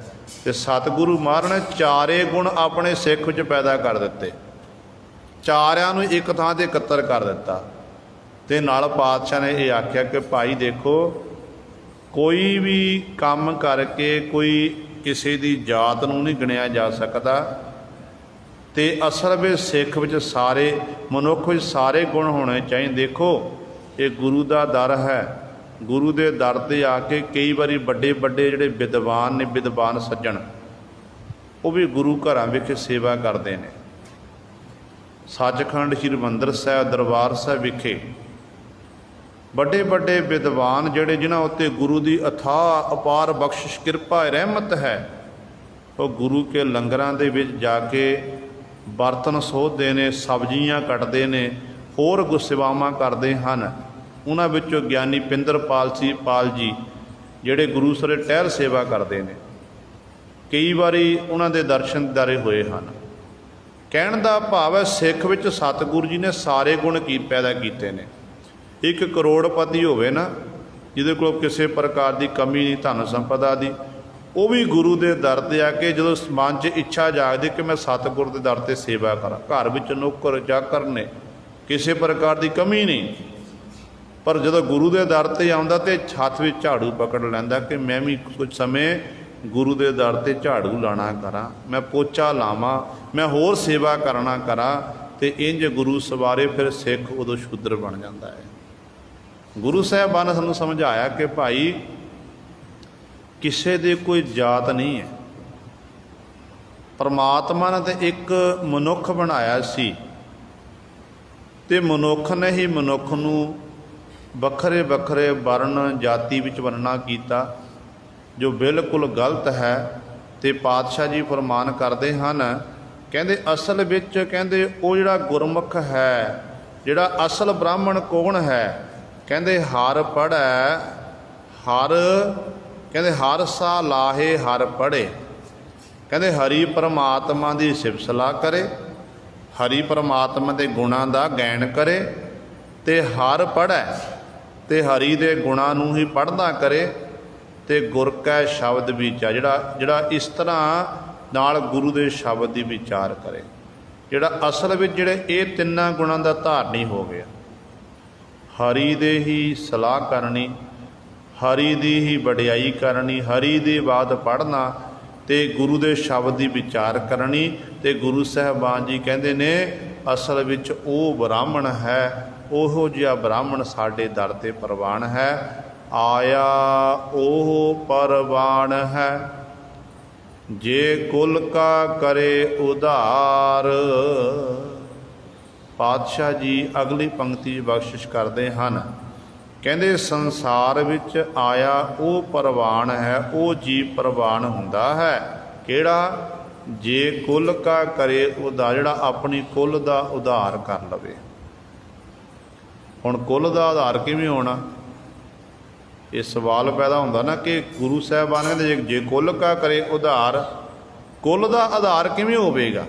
ਤੇ ਸਤਿਗੁਰੂ ਮਹਾਰਾਜ ਨੇ ਚਾਰੇ ਗੁਣ ਆਪਣੇ ਸਿੱਖ ਵਿੱਚ ਪੈਦਾ ਕਰ ਦਿੱਤੇ, ਚਾਰਿਆਂ ਨੂੰ ਇੱਕ ਥਾਂ 'ਤੇ ਇਕੱਤਰ ਕਰ ਦਿੱਤਾ। ਤੇ ਨਾਲ ਪਾਤਸ਼ਾਹ ਨੇ ਇਹ ਆਖਿਆ ਕਿ ਭਾਈ ਦੇਖੋ, ਕੋਈ ਵੀ ਕੰਮ ਕਰਕੇ ਕੋਈ ਕਿਸੇ ਦੀ ਜਾਤ ਨੂੰ ਨਹੀਂ ਗਿਣਿਆ ਜਾ ਸਕਦਾ। ਤੇ ਅਸਲ ਵਿੱਚ ਸਿੱਖ ਵਿੱਚ ਸਾਰੇ ਮਨੁੱਖ ਵਿੱਚ ਸਾਰੇ ਗੁਣ ਹੋਣੇ ਚਾਹੀਦੇ। ਦੇਖੋ ਇਹ ਗੁਰੂ ਦਾ ਦਰ ਹੈ। ਗੁਰੂ ਦੇ ਦਰ 'ਤੇ ਆ ਕੇ ਕਈ ਵਾਰੀ ਵੱਡੇ ਵੱਡੇ ਜਿਹੜੇ ਵਿਦਵਾਨ ਨੇ, ਵਿਦਵਾਨ ਸੱਜਣ, ਉਹ ਵੀ ਗੁਰੂ ਘਰਾਂ ਵਿੱਚ ਸੇਵਾ ਕਰਦੇ ਨੇ। ਸੱਚਖੰਡ ਸ਼੍ਰੀ ਹਰਿਮੰਦਰ ਸਾਹਿਬ ਦਰਬਾਰ ਸਾਹਿਬ ਵਿਖੇ ਵੱਡੇ ਵੱਡੇ ਵਿਦਵਾਨ ਜਿਹੜੇ ਜਿਨ੍ਹਾਂ ਉੱਤੇ ਗੁਰੂ ਦੀ ਅਥਾਹ ਅਪਾਰ ਬਖਸ਼ਿਸ਼ ਕਿਰਪਾ ਰਹਿਮਤ ਹੈ, ਉਹ ਗੁਰੂ ਕੇ ਲੰਗਰਾਂ ਦੇ ਵਿੱਚ ਜਾ ਕੇ ਬਰਤਨ ਸੋਧਦੇ ਨੇ, ਸਬਜ਼ੀਆਂ ਕੱਟਦੇ ਨੇ, ਹੋਰ ਸੇਵਾਵਾਂ ਕਰਦੇ ਹਨ। ਉਹਨਾਂ ਵਿੱਚੋਂ ਗਿਆਨੀ ਪਿੰਦਰਪਾਲ ਪਾਲ ਜੀ ਜਿਹੜੇ ਗੁਰੂ ਸਰੇ ਟਹਿਲ ਸੇਵਾ ਕਰਦੇ ਨੇ, ਕਈ ਵਾਰੀ ਉਹਨਾਂ ਦੇ ਦਰਸ਼ਨ ਦੀਦਾਰੇ ਹੋਏ ਹਨ। ਕਹਿਣ ਦਾ ਭਾਵ ਹੈ ਸਿੱਖ ਵਿੱਚ ਸਤਿਗੁਰੂ ਜੀ ਨੇ ਸਾਰੇ ਗੁਣ ਪੈਦਾ ਕੀਤੇ ਨੇ। ਇੱਕ ਕਰੋੜਪਤੀ ਹੋਵੇ ਨਾ, ਜਿਹਦੇ ਕੋਲ ਕਿਸੇ ਪ੍ਰਕਾਰ ਦੀ ਕਮੀ ਨਹੀਂ ਧਨ ਸੰਪਦਾ ਦੀ, ਉਹ ਵੀ ਗੁਰੂ ਦੇ ਦਰ 'ਤੇ ਆ ਕੇ ਜਦੋਂ ਮਨ 'ਚ ਇੱਛਾ ਜਾਗਦੀ ਕਿ ਮੈਂ ਸਤਿਗੁਰੂ ਦੇ ਦਰ 'ਤੇ ਸੇਵਾ ਕਰਾਂ, ਘਰ ਵਿੱਚ ਨੌਕਰ ਚਾਕਰ ਨੇ, ਕਿਸੇ ਪ੍ਰਕਾਰ ਦੀ ਕਮੀ ਨਹੀਂ, ਪਰ ਜਦੋਂ ਗੁਰੂ ਦੇ ਦਰ 'ਤੇ ਆਉਂਦਾ ਤੇ ਹੱਥ ਵਿੱਚ ਝਾੜੂ ਪਕੜ ਲੈਂਦਾ ਕਿ ਮੈਂ ਵੀ ਕੁਝ ਸਮੇਂ ਗੁਰੂ ਦੇ ਦਰ 'ਤੇ ਝਾੜੂ ਲਾਣਾ ਕਰਾਂ, ਮੈਂ ਪੋਚਾ ਲਾਵਾਂ, ਮੈਂ ਹੋਰ ਸੇਵਾ ਕਰਨਾ ਕਰਾਂ। ਤੇ ਇੰਜ ਗੁਰੂ ਸਵਾਰੇ ਫਿਰ ਸਿੱਖ ਉਦੋਂ ਸ਼ੂਦਰ ਬਣ ਜਾਂਦਾ ਹੈ। ਗੁਰੂ ਸਾਹਿਬਾਨ ਨੇ ਸਾਨੂੰ ਸਮਝਾਇਆ ਕਿ ਭਾਈ ਕਿਸੇ ਦੀ ਕੋਈ ਜਾਤ ਨਹੀਂ ਹੈ। ਪਰਮਾਤਮਾ ਨੇ ਤੇ ਇੱਕ ਮਨੁੱਖ ਬਣਾਇਆ ਸੀ ਤੇ ਮਨੁੱਖ ਨੇ ਹੀ ਮਨੁੱਖ ਨੂੰ ਵੱਖਰੇ ਵੱਖਰੇ ਵਰਨ ਜਾਤੀ ਵਿੱਚ ਵਰਨਣਾ ਕੀਤਾ, ਜੋ ਬਿਲਕੁਲ ਗਲਤ ਹੈ। ਤੇ ਪਾਤਸ਼ਾਹ ਜੀ ਫਰਮਾਨ ਕਰਦੇ ਹਨ, ਕਹਿੰਦੇ ਅਸਲ ਵਿੱਚ ਕਹਿੰਦੇ ਉਹ ਜਿਹੜਾ ਗੁਰਮੁਖ ਹੈ, ਜਿਹੜਾ ਅਸਲ ਬ੍ਰਾਹਮਣ ਕੌਣ ਹੈ? ਕਹਿੰਦੇ ਹਰ ਪੜ੍ਹੈ ਹਰ, ਕਹਿੰਦੇ ਹਰ ਸਾ ਲਾਹੇ ਹਰ ਪੜ੍ਹੇ। ਕਹਿੰਦੇ ਹਰੀ ਪਰਮਾਤਮਾ ਦੀ ਸਿਫਤ ਸਲਾਹ ਕਰੇ, ਹਰੀ ਪਰਮਾਤਮਾ ਦੇ ਗੁਣਾਂ ਦਾ ਗਾਇਨ ਕਰੇ ਤੇ ਹਰ ਪੜ੍ਹੈ ਤੇ ਹਰੀ ਦੇ ਗੁਣਾਂ ਨੂੰ ਹੀ ਪੜ੍ਹਦਾ ਕਰੇ ਤੇ ਗੁਰ ਕੈ ਸ਼ਬਦ ਵਿਚਾਰ, ਜਿਹੜਾ ਇਸ ਤਰ੍ਹਾਂ ਨਾਲ ਗੁਰੂ ਦੇ ਸ਼ਬਦ ਦੀ ਵਿਚਾਰ ਕਰੇ, ਜਿਹੜਾ ਅਸਲ ਵਿੱਚ ਜਿਹੜੇ ਇਹ ਤਿੰਨਾਂ ਗੁਣਾਂ ਦਾ ਧਾਰਨੀ ਹੋ ਗਿਆ। ਹਰੀ ਦੇ ਹੀ ਸਲਾਹ ਕਰਨੀ, ਹਰੀ ਦੀ ਹੀ ਵਡਿਆਈ ਕਰਨੀ, ਹਰੀ ਦੀ ਬਾਤ ਪੜ੍ਹਨਾ ਤੇ ਗੁਰੂ ਦੇ ਸ਼ਬਦ ਦੀ ਵਿਚਾਰ ਕਰਨੀ। ਤੇ ਗੁਰੂ ਸਾਹਿਬਾਨ ਜੀ ਕਹਿੰਦੇ ਨੇ ਅਸਲ ਵਿੱਚ ਉਹ ਬ੍ਰਾਹਮਣ ਹੈ, ਉਹੋ ਜਿਹਾ ਬ੍ਰਾਹਮਣ ਸਾਡੇ ਦਰ 'ਤੇ ਪ੍ਰਵਾਨ ਹੈ। ਆਇਆ ਉਹ ਪ੍ਰਵਾਨ ਹੈ, ਜੇ ਕੁਲ ਕਾ ਕਰੇ ਉਧਾਰ। ਪਾਤਸ਼ਾਹ ਜੀ ਅਗਲੀ ਪੰਕਤੀ ਬਖਸ਼ਿਸ਼ ਕਰਦੇ ਹਨ, ਕਹਿੰਦੇ ਸੰਸਾਰ ਵਿੱਚ ਆਇਆ ਉਹ ਪ੍ਰਵਾਨ ਹੈ, ਉਹ ਜੀਵ ਪ੍ਰਵਾਨ ਹੁੰਦਾ ਹੈ। ਕਿਹੜਾ? ਜੇ ਕੁਲ ਕਾ ਕਰੇ ਉਧਾਰ, ਜਿਹੜਾ ਆਪਣੀ ਕੁਲ ਦਾ ਉਧਾਰ ਕਰ ਲਵੇ। ਹੁਣ ਕੁਲ ਦਾ ਆਧਾਰ ਕਿਵੇਂ ਹੋਣਾ? ਇਹ ਸਵਾਲ ਪੈਦਾ ਹੁੰਦਾ ਨਾ ਕਿ ਗੁਰੂ ਸਾਹਿਬਾਨ ਕਹਿੰਦੇ ਜੇ ਕੁਲ ਕਾ ਕਰੇ ਉਧਾਰ, ਕੁਲ ਦਾ ਆਧਾਰ ਕਿਵੇਂ ਹੋਵੇਗਾ?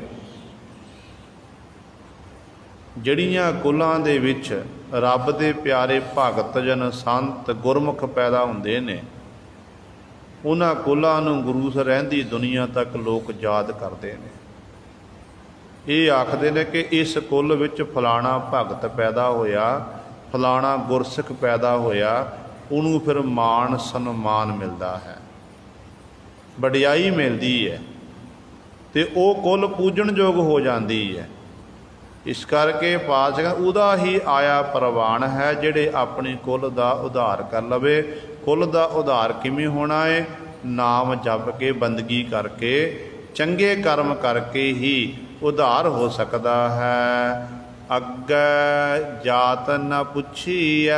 ਜਿਹੜੀਆਂ ਕੁਲਾਂ ਦੇ ਵਿੱਚ ਰੱਬ ਦੇ ਪਿਆਰੇ ਭਗਤ ਜਨ ਸੰਤ ਗੁਰਮੁਖ ਪੈਦਾ ਹੁੰਦੇ ਨੇ, ਉਹਨਾਂ ਕੁਲਾਂ ਨੂੰ ਗੁਰੂ ਰਹਿੰਦੀ ਦੁਨੀਆ ਤੱਕ ਲੋਕ ਯਾਦ ਕਰਦੇ ਨੇ। ਇਹ ਆਖਦੇ ਨੇ ਕਿ ਇਸ ਕੁਲ ਵਿੱਚ ਫਲਾਣਾ ਭਗਤ ਪੈਦਾ ਹੋਇਆ, ਫਲਾਣਾ ਗੁਰਸਿੱਖ ਪੈਦਾ ਹੋਇਆ, ਉਹਨੂੰ ਫਿਰ ਮਾਣ ਸਨਮਾਨ ਮਿਲਦਾ ਹੈ, ਵਡਿਆਈ ਮਿਲਦੀ ਹੈ ਤੇ ਉਹ ਕੁਲ ਪੂਜਣਯੋਗ ਹੋ ਜਾਂਦੀ ਹੈ। ਇਸ ਕਰਕੇ ਪਾਤਸ਼ਾਹ ਉਹਦਾ ਹੀ ਆਇਆ ਪ੍ਰਵਾਨ ਹੈ, ਜਿਹੜੇ ਆਪਣੀ ਕੁਲ ਦਾ ਉਧਾਰ ਕਰ ਲਵੇ। ਕੁਲ ਦਾ ਉਧਾਰ ਕਿਵੇਂ ਹੋਣਾ ਹੈ? ਨਾਮ ਜਪ ਕੇ, ਬੰਦਗੀ ਕਰਕੇ, ਚੰਗੇ ਕਰਮ ਕਰਕੇ ਹੀ ਉਧਾਰ ਹੋ ਸਕਦਾ ਹੈ। ਅੱਗੇ ਜਾਤ ਨ ਪੁੱਛੀਐ,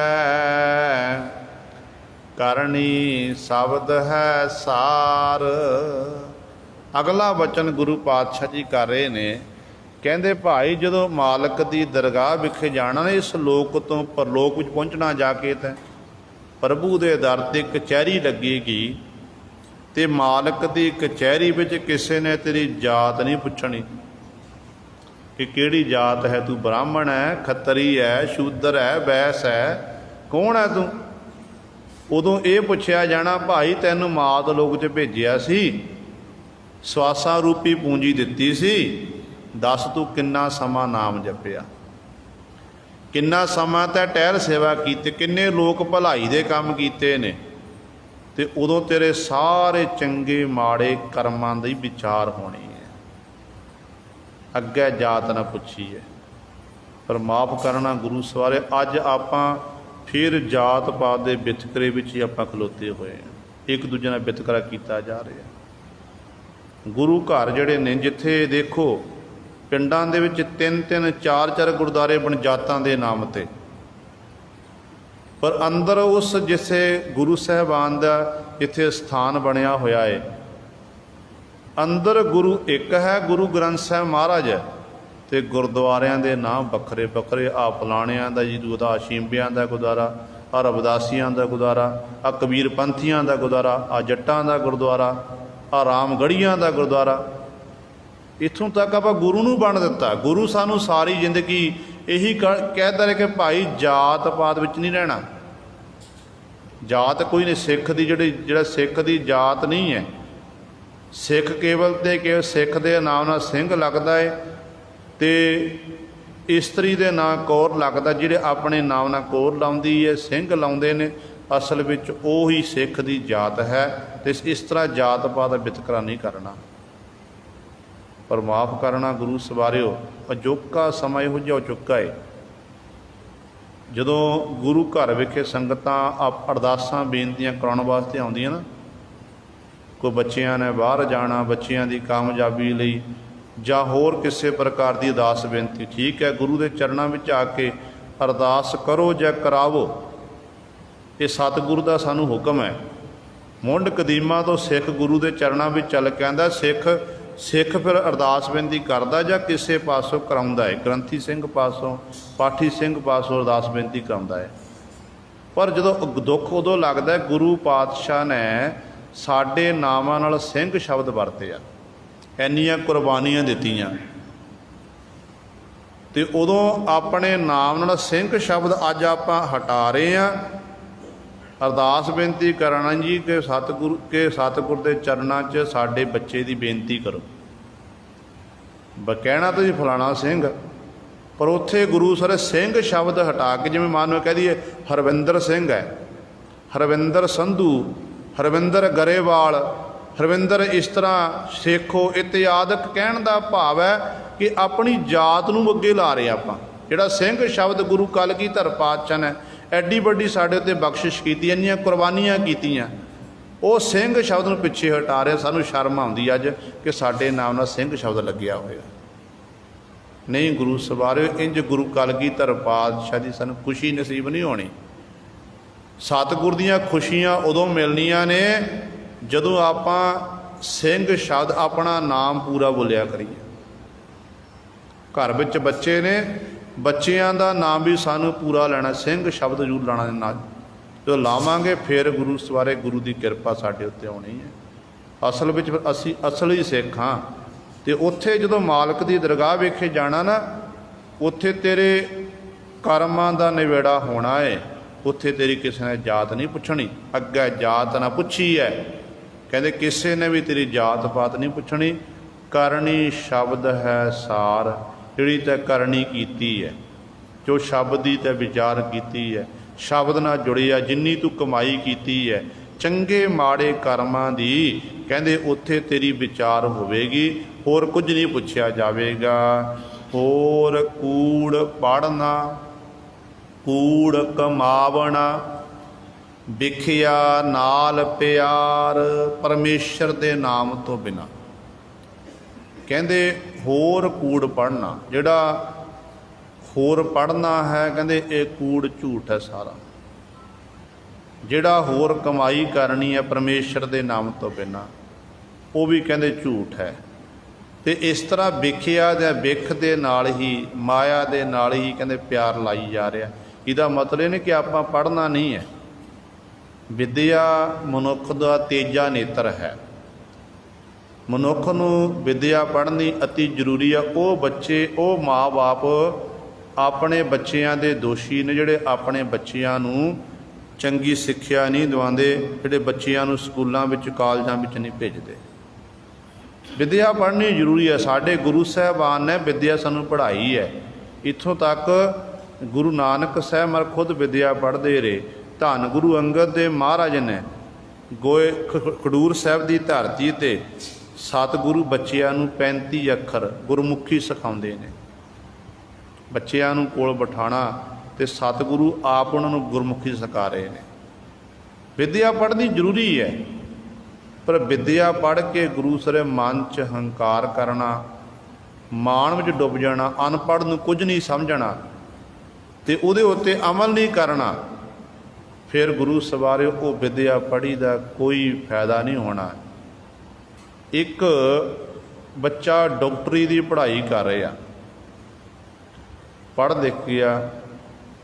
ਕਰਨੀ ਸ਼ਬਦ ਹੈ ਸਾਰ। ਅਗਲਾ ਵਚਨ ਗੁਰੂ ਪਾਤਸ਼ਾਹ ਜੀ ਕਰ ਰਹੇ ਨੇ, ਕਹਿੰਦੇ ਭਾਈ ਜਦੋਂ ਮਾਲਕ ਦੀ ਦਰਗਾਹ ਵਿਖੇ ਜਾਣਾ ਨਾ, ਇਸ ਲੋਕ ਤੋਂ ਪਰਲੋਕ ਵਿੱਚ ਪਹੁੰਚਣਾ ਜਾ ਕੇ ਤਾਂ ਪ੍ਰਭੂ ਦੇ ਦਰ 'ਤੇ ਕਚਹਿਰੀ ਲੱਗੇਗੀ ਤੇ ਮਾਲਕ ਦੀ ਕਚਹਿਰੀ ਵਿੱਚ ਕਿਸੇ ਨੇ ਤੇਰੀ ਜਾਤ ਨਹੀਂ ਪੁੱਛਣੀ ਕਿ ਕਿਹੜੀ ਜਾਤ ਹੈ, ਤੂੰ ਬ੍ਰਾਹਮਣ ਹੈ, ਖੱਤਰੀ ਹੈ, ਸ਼ੂਦਰ ਹੈ, ਵੈਸ ਹੈ, ਕੌਣ ਹੈ ਤੂੰ? ਉਦੋਂ ਇਹ ਪੁੱਛਿਆ ਜਾਣਾ, ਭਾਈ ਤੈਨੂੰ ਮਾਤ ਲੋਕ 'ਚ ਭੇਜਿਆ ਸੀ, ਸਵਾਸਾਂ ਰੂਪੀ ਪੂੰਜੀ ਦਿੱਤੀ ਸੀ, ਦੱਸ ਤੂੰ ਕਿੰਨਾ ਸਮਾਂ ਨਾਮ ਜਪਿਆ, ਕਿੰਨਾ ਸਮਾਂ ਤਾਂ ਟਹਿਲ ਸੇਵਾ ਕੀਤੀ, ਕਿੰਨੇ ਲੋਕ ਭਲਾਈ ਦੇ ਕੰਮ ਕੀਤੇ ਨੇ। ਤੇ ਉਦੋਂ ਤੇਰੇ ਸਾਰੇ ਚੰਗੇ ਮਾੜੇ ਕਰਮਾਂ ਦੀ ਵਿਚਾਰ ਹੋਣੀ ਹੈ। ਅੱਗੇ ਜਾਤ ਨਾ ਪੁੱਛੀ ਹੈ, ਪਰ ਮਾਫ ਕਰਨਾ ਗੁਰੂ ਸਵਾਰੇ। ਅੱਜ ਆਪਾਂ ਫਿਰ ਜਾਤ ਪਾਤ ਦੇ ਵਿਤਕਰੇ ਵਿੱਚ ਹੀ ਆਪਾਂ ਖਲੋਤੇ ਹੋਏ ਹਾਂ, ਇੱਕ ਦੂਜੇ ਨਾਲ ਵਿਤਕਰਾ ਕੀਤਾ ਜਾ ਰਿਹਾ। ਗੁਰੂ ਘਰ ਜਿਹੜੇ ਨੇ, ਜਿੱਥੇ ਦੇਖੋ ਪਿੰਡਾਂ ਦੇ ਵਿੱਚ 3-3 4-4 ਗੁਰਦੁਆਰੇ ਬਣ ਜਾਤਾਂ ਦੇ ਨਾਮ 'ਤੇ, ਪਰ ਅੰਦਰ ਉਸ ਜਿਸੇ ਗੁਰੂ ਸਾਹਿਬਾਨ ਦਾ ਜਿੱਥੇ ਸਥਾਨ ਬਣਿਆ ਹੋਇਆ ਹੈ, ਅੰਦਰ ਗੁਰੂ ਇੱਕ ਹੈ, ਗੁਰੂ ਗ੍ਰੰਥ ਸਾਹਿਬ ਮਹਾਰਾਜ ਹੈ, ਤੇ ਗੁਰਦੁਆਰਿਆਂ ਦੇ ਨਾਮ ਵੱਖਰੇ ਵੱਖਰੇ। ਆ ਫਲਾਣਿਆਂ ਦਾ ਜੀ ਉਹਦਾ ਸ਼ੀਂਬਿਆਂ ਦਾ ਗੁਰਦੁਆਰਾ, ਆ ਰਵਿਦਾਸੀਆਂ ਦਾ ਗੁਰਦੁਆਰਾ, ਆ ਕਬੀਰ ਪੰਥੀਆਂ ਦਾ ਗੁਰਦੁਆਰਾ, ਆ ਜੱਟਾਂ ਦਾ ਗੁਰਦੁਆਰਾ, ਆ ਰਾਮਗੜ੍ਹੀਆਂ ਦਾ ਗੁਰਦੁਆਰਾ। ਇੱਥੋਂ ਤੱਕ ਆਪਾਂ ਗੁਰੂ ਨੂੰ ਬਣ ਦਿੱਤਾ। ਗੁਰੂ ਸਾਨੂੰ ਸਾਰੀ ਜ਼ਿੰਦਗੀ ਇਹੀ ਕਹਿਦਾ ਰਿਹਾ ਕਿ ਭਾਈ ਜਾਤ ਪਾਤ ਵਿੱਚ ਨਹੀਂ ਰਹਿਣਾ। ਜਾਤ ਕੋਈ ਨਹੀਂ, ਸਿੱਖ ਦੀ ਜਿਹੜਾ ਸਿੱਖ ਦੀ ਜਾਤ ਨਹੀਂ ਹੈ। ਸਿੱਖ ਕੇਵਲ ਤੇ ਕੇਵਲ ਸਿੱਖ ਦੇ ਨਾਮ ਨਾਲ ਸਿੰਘ ਲੱਗਦਾ ਹੈ ਤੇ ਇਸਤਰੀ ਦੇ ਨਾਂ ਕੌਰ ਲੱਗਦਾ, ਜਿਹੜੇ ਆਪਣੇ ਨਾਮ ਨਾਲ ਕੌਰ ਲਾਉਂਦੀ ਹੈ, ਸਿੰਘ ਲਾਉਂਦੇ ਨੇ, ਅਸਲ ਵਿੱਚ ਉਹੀ ਸਿੱਖ ਦੀ ਜਾਤ ਹੈ। ਅਤੇ ਇਸ ਤਰ੍ਹਾਂ ਜਾਤ ਪਾਤ ਦਾ ਵਿਤਕਰਾ ਨਹੀਂ ਕਰਨਾ, ਪਰ ਮਾਫ਼ ਕਰਨਾ। ਗੁਰੂ ਸਵਾਰਿਓ, ਅਜੋਕਾ ਸਮਾਂ ਇਹੋ ਜਿਹਾ ਹੋ ਚੁੱਕਾ ਹੈ, ਜਦੋਂ ਗੁਰੂ ਘਰ ਵਿਖੇ ਸੰਗਤਾਂ ਅਰਦਾਸਾਂ ਬੇਨਤੀਆਂ ਕਰਾਉਣ ਵਾਸਤੇ ਆਉਂਦੀਆਂ ਨਾ, ਕੋਈ ਬੱਚਿਆਂ ਨੇ ਬਾਹਰ ਜਾਣਾ, ਬੱਚਿਆਂ ਦੀ ਕਾਮਯਾਬੀ ਲਈ ਜਾਂ ਹੋਰ ਕਿਸੇ ਪ੍ਰਕਾਰ ਦੀ ਅਰਦਾਸ ਬੇਨਤੀ, ਠੀਕ ਹੈ, ਗੁਰੂ ਦੇ ਚਰਨਾਂ ਵਿੱਚ ਆ ਕੇ ਅਰਦਾਸ ਕਰੋ ਜਾਂ ਕਰਾਵੋ, ਇਹ ਸਤਿਗੁਰੂ ਦਾ ਸਾਨੂੰ ਹੁਕਮ ਹੈ। ਮੁੱਢ ਕਦੀਮਾ ਤੋਂ ਸਿੱਖ ਗੁਰੂ ਦੇ ਚਰਨਾਂ ਵਿੱਚ ਚੱਲ ਕੇ ਆਉਂਦਾ। ਸਿੱਖ ਫਿਰ ਅਰਦਾਸ ਬੇਨਤੀ ਕਰਦਾ ਜਾਂ ਕਿਸੇ ਪਾਸੋਂ ਕਰਾਉਂਦਾ ਹੈ, ਗ੍ਰੰਥੀ ਸਿੰਘ ਪਾਸੋਂ, ਪਾਠੀ ਸਿੰਘ ਪਾਸੋਂ ਅਰਦਾਸ ਬੇਨਤੀ ਕਰਾਉਂਦਾ ਹੈ। ਪਰ ਜਦੋਂ ਦੁੱਖ ਉਦੋਂ ਲੱਗਦਾ, ਗੁਰੂ ਪਾਤਸ਼ਾਹ ਨੇ ਸਾਡੇ ਨਾਵਾਂ ਨਾਲ ਸਿੰਘ ਸ਼ਬਦ ਵਰਤੇ ਆ, ਇੰਨੀਆਂ ਕੁਰਬਾਨੀਆਂ ਦਿੱਤੀਆਂ, ਅਤੇ ਉਦੋਂ ਆਪਣੇ ਨਾਮ ਨਾਲ ਸਿੰਘ ਸ਼ਬਦ ਅੱਜ ਆਪਾਂ ਹਟਾ ਰਹੇ ਹਾਂ। ਅਰਦਾਸ ਬੇਨਤੀ ਕਰਨਾ ਜੀ ਕਿ ਸਤਿਗੁਰ ਦੇ ਚਰਨਾਂ 'ਚ ਸਾਡੇ ਬੱਚੇ ਦੀ ਬੇਨਤੀ ਕਰੋ। ਕਹਿਣਾ ਤੁਸੀਂ ਫਲਾਣਾ ਸਿੰਘ, ਪਰ ਉੱਥੇ ਗੁਰੂ ਸਰ ਸਿੰਘ ਸ਼ਬਦ ਹਟਾ ਕੇ, ਜਿਵੇਂ ਮੰਨ ਲਓ ਕਹਿ ਦਈਏ ਹਰਵਿੰਦਰ ਸਿੰਘ ਹੈ, ਹਰਵਿੰਦਰ ਸੰਧੂ, ਹਰਵਿੰਦਰ ਗਰੇਵਾਲ, ਹਰਵਿੰਦਰ ਇਸ ਤਰ੍ਹਾਂ ਸੇਖੋ ਇਤਿਆਦਿਕ, ਕਹਿਣ ਦਾ ਭਾਵ ਹੈ ਕਿ ਆਪਣੀ ਜਾਤ ਨੂੰ ਅੱਗੇ ਲਾ ਰਹੇ ਆਪਾਂ। ਜਿਹੜਾ ਸਿੰਘ ਸ਼ਬਦ ਗੁਰੂ ਕਲਗੀਧਰ ਪਾਤਸ਼ਾਹ ਨੇ ਐਡੀ ਵੱਡੀ ਸਾਡੇ ਉੱਤੇ ਬਖਸ਼ਿਸ਼ ਕੀਤੀ, ਇੰਨੀਆਂ ਕੁਰਬਾਨੀਆਂ ਕੀਤੀਆਂ, ਉਹ ਸਿੰਘ ਸ਼ਬਦ ਨੂੰ ਪਿੱਛੇ ਹਟਾ ਰਹੇ। ਸਾਨੂੰ ਸ਼ਰਮ ਆਉਂਦੀ ਅੱਜ ਕਿ ਸਾਡੇ ਨਾਮ ਨਾਲ ਸਿੰਘ ਸ਼ਬਦ ਲੱਗਿਆ ਹੋਇਆ। ਨਹੀਂ ਗੁਰੂ ਸਵਾਰਿਓ, ਇੰਜ ਗੁਰੂ ਕਲਗੀਧਰ ਪਾਤਸ਼ਾਹ ਦੀ ਸਾਨੂੰ ਖੁਸ਼ੀ ਨਸੀਬ ਨਹੀਂ ਹੋਣੀ। ਸਤਿਗੁਰ ਦੀਆਂ ਖੁਸ਼ੀਆਂ ਉਦੋਂ ਮਿਲਣੀਆਂ ਨੇ ਜਦੋਂ ਆਪਾਂ ਸਿੰਘ ਸ਼ਬਦ, ਆਪਣਾ ਨਾਮ ਪੂਰਾ ਬੋਲਿਆ ਕਰੀਏ। ਘਰ ਵਿੱਚ ਬੱਚੇ ਨੇ, ਬੱਚਿਆਂ ਦਾ ਨਾਮ ਵੀ ਸਾਨੂੰ ਪੂਰਾ ਲੈਣਾ, ਸਿੰਘ ਸ਼ਬਦ ਜ਼ਰੂਰ ਲਾਣਾ ਨਾਲ। ਜਦੋਂ ਲਾਵਾਂਗੇ ਫਿਰ ਗੁਰੂ ਸਵਾਰੇ, ਗੁਰੂ ਦੀ ਕਿਰਪਾ ਸਾਡੇ ਉੱਤੇ ਆਉਣੀ ਹੈ। ਅਸਲ ਵਿੱਚ ਫਿਰ ਅਸੀਂ ਅਸਲੀ ਸਿੱਖ ਹਾਂ। ਅਤੇ ਉੱਥੇ ਜਦੋਂ ਮਾਲਕ ਦੀ ਦਰਗਾਹ ਵੇਖੇ ਜਾਣਾ ਨਾ, ਉੱਥੇ ਤੇਰੇ ਕਰਮਾਂ ਦਾ ਨਿਬੇੜਾ ਹੋਣਾ ਹੈ। ਉੱਥੇ ਤੇਰੀ ਕਿਸੇ ਨੇ ਜਾਤ ਨਹੀਂ ਪੁੱਛਣੀ, ਅੱਗੇ ਜਾਤ ਨਾ ਪੁੱਛੀ ਹੈ। ਕਹਿੰਦੇ ਕਿਸੇ ਨੇ ਵੀ ਤੇਰੀ ਜਾਤ ਪਾਤ ਨਹੀਂ ਪੁੱਛਣੀ। ਕਰਨੀ ਸ਼ਬਦ ਹੈ ਸਾਰ, ਜਿਹੜੀ ਤੈਂ ਕਰਨੀ ਕੀਤੀ ਹੈ, ਜੋ ਸ਼ਬਦ ਦੀ ਤੈਂ ਵਿਚਾਰ ਕੀਤੀ ਹੈ, ਸ਼ਬਦ ਨਾਲ ਜੁੜਿਆ, ਜਿੰਨੀ ਤੂੰ ਕਮਾਈ ਕੀਤੀ ਹੈ ਚੰਗੇ ਮਾੜੇ ਕਰਮਾਂ ਦੀ, ਕਹਿੰਦੇ ਉੱਥੇ ਤੇਰੀ ਵਿਚਾਰ ਹੋਵੇਗੀ, ਹੋਰ ਕੁਝ ਨਹੀਂ ਪੁੱਛਿਆ ਜਾਵੇਗਾ। ਹੋਰ ਕੂੜ ਪੜ੍ਹਨਾ, ਕੂੜ ਕਮਾਵਣਾ, ਵਿਖਿਆ ਨਾਲ ਪਿਆਰ, ਪਰਮੇਸ਼ਰ ਦੇ ਨਾਮ ਤੋਂ ਬਿਨਾਂ। ਕਹਿੰਦੇ ਹੋਰ ਕੂੜ ਪੜ੍ਹਨਾ, ਜਿਹੜਾ ਹੋਰ ਪੜ੍ਹਨਾ ਹੈ, ਕਹਿੰਦੇ ਇਹ ਕੂੜ ਝੂਠ ਹੈ ਸਾਰਾ। ਜਿਹੜਾ ਹੋਰ ਕਮਾਈ ਕਰਨੀ ਹੈ ਪਰਮੇਸ਼ਰ ਦੇ ਨਾਮ ਤੋਂ ਬਿਨਾਂ, ਉਹ ਵੀ ਕਹਿੰਦੇ ਝੂਠ ਹੈ। ਅਤੇ ਇਸ ਤਰ੍ਹਾਂ ਵਿਖਿਆ ਜਾਂ ਵਿਖ ਦੇ ਨਾਲ ਹੀ, ਮਾਇਆ ਦੇ ਨਾਲ ਹੀ ਕਹਿੰਦੇ ਪਿਆਰ ਲਾਈ ਜਾ ਰਿਹਾ। ਇਹਦਾ ਮਤਲਬ ਇਹ ਨਹੀਂ ਕਿ ਆਪਾਂ ਪੜ੍ਹਨਾ ਨਹੀਂ ਹੈ। ਵਿਦਿਆ ਮਨੁੱਖ ਦਾ ਤੀਜਾ ਨੇਤਰ ਹੈ। ਮਨੁੱਖ ਨੂੰ ਵਿਦਿਆ ਪੜ੍ਹਨੀ ਅਤੀ ਜ਼ਰੂਰੀ ਆ। ਉਹ ਬੱਚੇ, ਉਹ ਮਾਂ ਬਾਪ ਆਪਣੇ ਬੱਚਿਆਂ ਦੇ ਦੋਸ਼ੀ ਨੇ, ਜਿਹੜੇ ਆਪਣੇ ਬੱਚਿਆਂ ਨੂੰ ਚੰਗੀ ਸਿੱਖਿਆ ਨਹੀਂ ਦਿਵਾਉਂਦੇ, ਜਿਹੜੇ ਬੱਚਿਆਂ ਨੂੰ ਸਕੂਲਾਂ ਵਿੱਚ, ਕਾਲਜਾਂ ਵਿੱਚ ਨਹੀਂ ਭੇਜਦੇ। ਵਿਦਿਆ ਪੜ੍ਹਨੀ ਜ਼ਰੂਰੀ ਹੈ। ਸਾਡੇ ਗੁਰੂ ਸਾਹਿਬਾਨ ਨੇ ਵਿਦਿਆ ਸਾਨੂੰ ਪੜ੍ਹਾਈ ਹੈ। ਇੱਥੋਂ ਤੱਕ ਗੁਰੂ ਨਾਨਕ ਸਾਹਿਬ ਮਰ ਖੁਦ ਵਿਦਿਆ ਪੜ੍ਹਦੇ ਰਹੇ। ਧੰਨ ਗੁਰੂ ਅੰਗਦ ਦੇਵ ਮਹਾਰਾਜ ਨੇ ਖਡੂਰ ਸਾਹਿਬ ਦੀ ਧਰਤੀ 'ਤੇ ਸਤਿਗੁਰੂ ਬੱਚਿਆਂ ਨੂੰ 35 ਅੱਖਰ ਗੁਰਮੁਖੀ ਸਿਖਾਉਂਦੇ ਨੇ। ਬੱਚਿਆਂ ਨੂੰ ਕੋਲ ਬਿਠਾਉਣਾ ਅਤੇ ਸਤਿਗੁਰੂ ਆਪ ਉਹਨਾਂ ਨੂੰ ਗੁਰਮੁਖੀ ਸਿਖਾ ਰਹੇ ਨੇ। ਵਿਦਿਆ ਪੜ੍ਹਨੀ ਜ਼ਰੂਰੀ ਹੈ, ਪਰ ਵਿਦਿਆ ਪੜ੍ਹ ਕੇ ਗੁਰੂ ਸਰੇ ਮਨ 'ਚ ਹੰਕਾਰ ਕਰਨਾ, ਮਾਣ ਵਿੱਚ ਡੁੱਬ ਜਾਣਾ, ਅਨਪੜ੍ਹ ਨੂੰ ਕੁਝ ਨਹੀਂ ਸਮਝਣਾ ਅਤੇ ਉਹਦੇ ਉੱਤੇ ਅਮਲ ਨਹੀਂ ਕਰਨਾ, ਫਿਰ ਗੁਰੂ ਸਵਾਰੇ ਉਹ ਵਿਦਿਆ ਪੜ੍ਹੀ ਦਾ ਕੋਈ ਫਾਇਦਾ ਨਹੀਂ ਹੋਣਾ। ਇੱਕ ਬੱਚਾ ਡਾਕਟਰੀ ਦੀ ਪੜ੍ਹਾਈ ਕਰ ਰਿਹਾ, ਪੜ੍ਹ ਲਿਖ ਗਿਆ,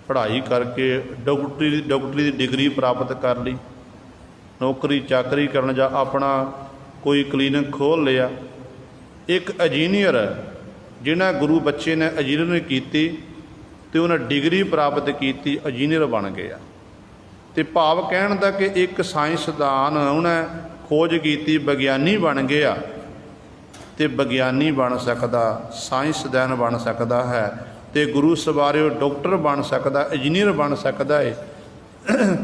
ਪੜ੍ਹਾਈ ਕਰਕੇ ਡਾਕਟਰੀ ਦੀ ਡਿਗਰੀ ਪ੍ਰਾਪਤ ਕਰ ਲਈ, ਨੌਕਰੀ ਚਾਕਰੀ ਕਰਨ ਜਾਂ ਆਪਣਾ ਕੋਈ ਕਲੀਨਿਕ ਖੋਲ੍ਹ ਲਿਆ। ਇੱਕ ਇੰਜੀਨੀਅਰ, ਜਿਹਨਾਂ ਗੁਰੂ ਬੱਚੇ ਨੇ ਇੰਜੀਨੀਅਰਿੰਗ ਕੀਤੀ ਅਤੇ ਉਹਨਾਂ ਡਿਗਰੀ ਪ੍ਰਾਪਤ ਕੀਤੀ, ਇੰਜੀਨੀਅਰ ਬਣ ਗਿਆ। ਅਤੇ ਭਾਵ ਕਹਿਣ ਦਾ ਕਿ ਇੱਕ ਸਾਇੰਸਦਾਨ ਉਹਨੇ ਖੋਜ ਕੀਤੀ, ਵਿਗਿਆਨੀ ਬਣ ਗਿਆ। ਅਤੇ ਵਿਗਿਆਨੀ ਬਣ ਸਕਦਾ, ਸਾਇੰਸਦਾਨ ਬਣ ਸਕਦਾ ਹੈ, ਤੇ ਗੁਰੂ ਸਵਾਰਿਓ ਡਾਕਟਰ ਬਣ ਸਕਦਾ, ਇੰਜੀਨੀਅਰ ਬਣ ਸਕਦਾ ਹੈ,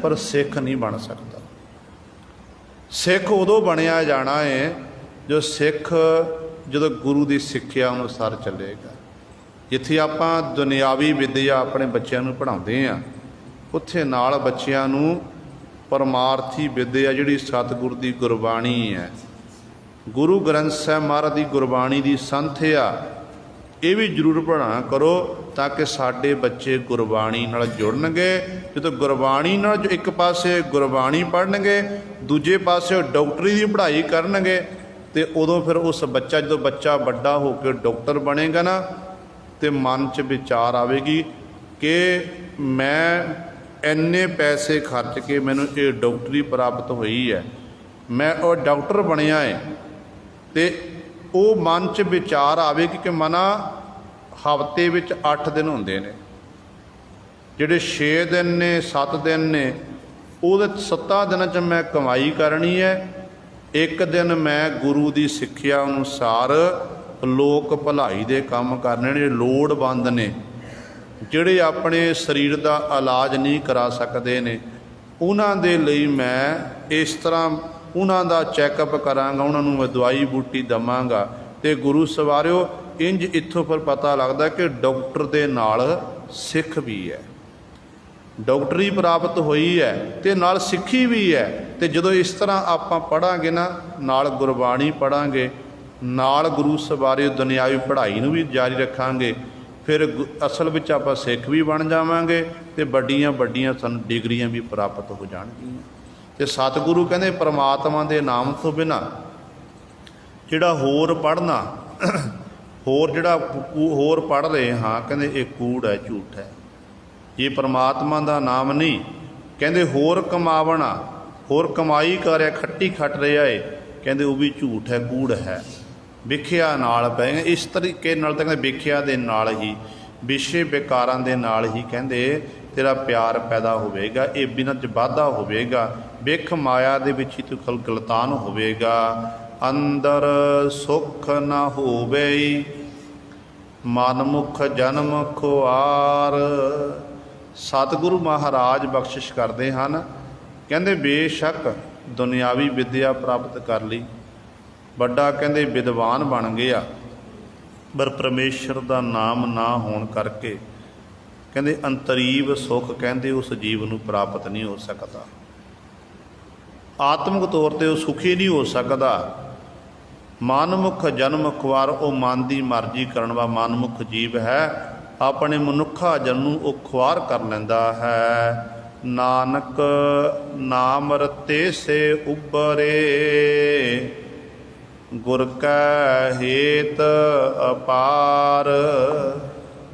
ਪਰ ਸਿੱਖ ਨਹੀਂ ਬਣ ਸਕਦਾ। ਸਿੱਖ ਉਦੋਂ ਬਣਿਆ ਜਾਣਾ ਹੈ ਜੋ ਸਿੱਖ ਜਦੋਂ ਗੁਰੂ ਦੀ ਸਿੱਖਿਆ ਅਨੁਸਾਰ ਚੱਲੇਗਾ। ਜਿੱਥੇ ਆਪਾਂ ਦੁਨਿਆਵੀ ਵਿੱਦਿਆ ਆਪਣੇ ਬੱਚਿਆਂ ਨੂੰ ਪੜ੍ਹਾਉਂਦੇ ਹਾਂ, ਉੱਥੇ ਨਾਲ ਬੱਚਿਆਂ ਨੂੰ ਪਰਮਾਰਥੀ ਵਿੱਦਿਆ ਜਿਹੜੀ ਸਤਿਗੁਰ ਦੀ ਗੁਰਬਾਣੀ ਹੈ, ਗੁਰੂ ਗ੍ਰੰਥ ਸਾਹਿਬ ਮਹਾਰਾਜ ਦੀ ਗੁਰਬਾਣੀ ਦੀ ਸੰਥਿਆ, ਇਹ ਵੀ ਜ਼ਰੂਰ ਪੜ੍ਹਾਇਆ ਕਰੋ ਤਾਂ ਕਿ ਸਾਡੇ ਬੱਚੇ ਗੁਰਬਾਣੀ ਨਾਲ ਜੁੜਨਗੇ। ਜਦੋਂ ਗੁਰਬਾਣੀ ਨਾਲ ਜੋ ਇੱਕ ਪਾਸੇ ਗੁਰਬਾਣੀ ਪੜ੍ਹਨਗੇ, ਦੂਜੇ ਪਾਸੇ ਡਾਕਟਰੀ ਦੀ ਪੜ੍ਹਾਈ ਕਰਨਗੇ, ਤੇ ਉਦੋਂ ਫਿਰ ਉਸ ਬੱਚਾ ਜਦੋਂ ਬੱਚਾ ਵੱਡਾ ਹੋ ਕੇ ਡਾਕਟਰ ਬਣੇਗਾ ਨਾ, ਤੇ ਮਨ 'ਚ ਵਿਚਾਰ ਆਵੇਗੀ ਕਿ ਮੈਂ ਇੰਨੇ ਪੈਸੇ ਖਰਚ ਕੇ ਮੈਨੂੰ ਇਹ ਡਾਕਟਰੀ ਪ੍ਰਾਪਤ ਹੋਈ ਹੈ, ਮੈਂ ਉਹ ਡਾਕਟਰ ਬਣਿਆ ਹੈ, ਤੇ ਉਹ ਮਨ 'ਚ ਵਿਚਾਰ ਆਵੇਗੀ ਕਿ ਮਨਾ ਹਫ਼ਤੇ ਵਿੱਚ 8 ਦਿਨ ਹੁੰਦੇ ਨੇ, ਜਿਹੜੇ 6 ਦਿਨ ਨੇ 7 ਦਿਨ ਨੇ, ਉਹਦੇ 7 ਦਿਨਾਂ 'ਚ ਮੈਂ ਕਮਾਈ ਕਰਨੀ ਹੈ, ਇੱਕ ਦਿਨ ਮੈਂ ਗੁਰੂ ਦੀ ਸਿੱਖਿਆ ਅਨੁਸਾਰ ਲੋਕ ਭਲਾਈ ਦੇ ਕੰਮ ਕਰਨੇ ਨੇ। ਲੋੜਵੰਦ ਨੇ, ਜਿਹੜੇ ਆਪਣੇ ਸਰੀਰ ਦਾ ਇਲਾਜ ਨਹੀਂ ਕਰਾ ਸਕਦੇ ਨੇ, ਉਹਨਾਂ ਦੇ ਲਈ ਮੈਂ ਇਸ ਤਰ੍ਹਾਂ ਉਹਨਾਂ ਦਾ ਚੈੱਕਅਪ ਕਰਾਂਗਾ, ਉਹਨਾਂ ਨੂੰ ਮੈਂ ਦਵਾਈ ਬੂਟੀ ਦੇਵਾਂਗਾ। ਤੇ ਗੁਰੂ ਸਵਾਰਿਓ ਇੰਜ ਇੱਥੋਂ ਫਿਰ ਪਤਾ ਲੱਗਦਾ ਕਿ ਡਾਕਟਰ ਦੇ ਨਾਲ ਸਿੱਖ ਵੀ ਹੈ, ਡਾਕਟਰੀ ਪ੍ਰਾਪਤ ਹੋਈ ਹੈ ਤੇ ਨਾਲ ਸਿੱਖੀ ਵੀ ਹੈ। ਤੇ ਜਦੋਂ ਇਸ ਤਰ੍ਹਾਂ ਆਪਾਂ ਪੜ੍ਹਾਂਗੇ ਨਾ, ਨਾਲ ਗੁਰਬਾਣੀ ਪੜ੍ਹਾਂਗੇ, ਨਾਲ ਗੁਰੂ ਸਵਾਰਿਓ ਦੁਨਿਆਵੀ ਪੜ੍ਹਾਈ ਨੂੰ ਵੀ ਜਾਰੀ ਰੱਖਾਂਗੇ, ਫਿਰ ਅਸਲ ਵਿੱਚ ਆਪਾਂ ਸਿੱਖ ਵੀ ਬਣ ਜਾਵਾਂਗੇ ਤੇ ਵੱਡੀਆਂ ਵੱਡੀਆਂ ਸਾਨੂੰ ਡਿਗਰੀਆਂ ਵੀ ਪ੍ਰਾਪਤ ਹੋ ਜਾਣਗੀਆਂ। ਤੇ ਸਤਿਗੁਰੂ ਕਹਿੰਦੇ ਪਰਮਾਤਮਾ ਦੇ ਨਾਮ ਤੋਂ ਬਿਨਾਂ ਜਿਹੜਾ ਹੋਰ ਪੜ੍ਹਨਾ, ਹੋਰ ਪੜ੍ਹ ਰਹੇ ਹਾਂ, ਕਹਿੰਦੇ ਇਹ ਕੂੜ ਹੈ, ਝੂਠ ਹੈ। ਜੇ ਪਰਮਾਤਮਾ ਦਾ ਨਾਮ ਨਹੀਂ, ਕਹਿੰਦੇ ਹੋਰ ਕਮਾਵਣਾ, ਹੋਰ ਕਮਾਈ ਕਰ ਰਿਹਾ, ਖੱਟੀ ਖੱਟ ਰਿਹਾ ਏ, ਕਹਿੰਦੇ ਉਹ ਵੀ ਝੂਠ ਹੈ, ਕੂੜ ਹੈ। ਵਿਖਿਆ ਨਾਲ ਪੈ ਇਸ ਤਰੀਕੇ ਨਾਲ ਤਾਂ ਕਹਿੰਦੇ ਵਿਖਿਆ ਦੇ ਨਾਲ ਹੀ, ਵਿਸ਼ੇ ਵਿਕਾਰਾਂ ਦੇ ਨਾਲ ਹੀ ਕਹਿੰਦੇ ਤੇਰਾ ਪਿਆਰ ਪੈਦਾ ਹੋਵੇਗਾ, ਇਹ ਬਿਨਾਂ 'ਚ ਵਾਧਾ ਹੋਵੇਗਾ, ਵਿਖ ਮਾਇਆ ਦੇ ਵਿੱਚ ਹੀ ਤੂੰ ਗਲਤਾਨ ਹੋਵੇਗਾ। ਅੰਦਰ ਸੁਖ ਨਾ ਹੋਵੇ, ਮਨ ਮੁਖ ਜਨਮ ਖੁਆਰ। ਸਤਿਗੁਰੂ ਮਹਾਰਾਜ ਬਖਸ਼ਿਸ਼ ਕਰਦੇ ਹਨ, ਕਹਿੰਦੇ ਬੇਸ਼ੱਕ ਦੁਨਿਆਵੀ ਵਿੱਦਿਆ ਪ੍ਰਾਪਤ ਕਰ ਲਈ, ਵੱਡਾ ਕਹਿੰਦੇ ਵਿਦਵਾਨ ਬਣ ਗਿਆ, ਪਰ ਪਰਮੇਸ਼ਰ ਦਾ ਨਾਮ ਨਾ ਹੋਣ ਕਰਕੇ ਕਹਿੰਦੇ ਅੰਤਰੀਵ ਸੁੱਖ ਕਹਿੰਦੇ ਉਸ ਜੀਵ ਨੂੰ ਪ੍ਰਾਪਤ ਨਹੀਂ ਹੋ ਸਕਦਾ। ਆਤਮਿਕ ਤੌਰ 'ਤੇ ਉਹ ਸੁਖੀ ਨਹੀਂ ਹੋ ਸਕਦਾ। ਮਨਮੁਖ ਜਨਮ ਖੁਆਰ, ਉਹ ਮਨ ਦੀ ਮਰਜ਼ੀ ਕਰਨ ਵਾਲਾ ਮਨਮੁਖ ਜੀਵ ਹੈ, ਆਪਣੇ ਮਨੁੱਖਾ ਜਨ ਨੂੰ ਉਹ ਖੁਆਰ ਕਰ ਲੈਂਦਾ ਹੈ। ਨਾਨਕ ਨਾਮ ਰਤੇ ਸੇ ਉਬਰੇ, ਗੁਰ ਕੈ ਹੇਤ ਅਪਾਰ।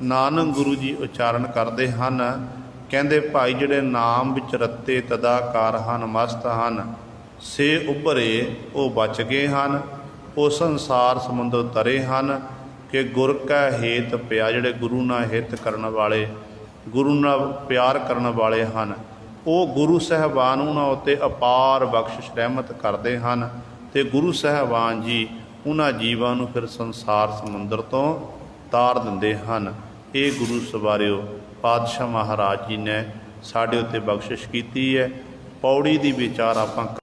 ਨਾਨਕ ਗੁਰੂ ਜੀ ਉਚਾਰਨ ਕਰਦੇ ਹਨ, ਕਹਿੰਦੇ ਭਾਈ ਜਿਹੜੇ ਨਾਮ ਵਿੱਚ ਰੱਤੇ ਤਦਾਕਾਰ ਹਨ, ਮਸਤ ਹਨ, ਸੇ ਉਭਰੇ, ਉਹ ਬਚ ਗਏ ਹਨ, ਉਹ ਸੰਸਾਰ ਸਮੁੰਦਰ ਤਰੇ ਹਨ। ਕਿ ਗੁਰ ਕੈ ਹੇਤ ਪਿਆ, ਜਿਹੜੇ ਗੁਰੂ ਨਾਲ ਹਿੱਤ ਕਰਨ ਵਾਲੇ, ਗੁਰੂ ਨਾਲ ਪਿਆਰ ਕਰਨ ਵਾਲੇ ਹਨ, ਉਹ ਗੁਰੂ ਸਾਹਿਬਾਨ ਉਹਨਾਂ ਉੱਤੇ ਅਪਾਰ ਬਖਸ਼ਿਸ਼ ਰਹਿਮਤ ਕਰਦੇ ਹਨ। ਤੇ ਗੁਰੂ ਸਾਹਿਬਾਨ ਜੀ ਉਹਨਾਂ ਜੀਵਾਂ ਨੂੰ ਫਿਰ ਸੰਸਾਰ ਸਮੁੰਦਰ ਤੋਂ ਤਾਰ ਦਿੰਦੇ ਹਨ। ਇਹ ਗੁਰੂ ਸਵਾਰਿਓ ਪਾਤਸ਼ਾਹ ਮਹਾਰਾਜ ਜੀ ਨੇ ਸਾਡੇ ਉੱਤੇ ਬਖਸ਼ਿਸ਼ ਕੀਤੀ ਹੈ। ਪੌੜੀ ਦੀ ਵਿਚਾਰ ਆਪਾਂ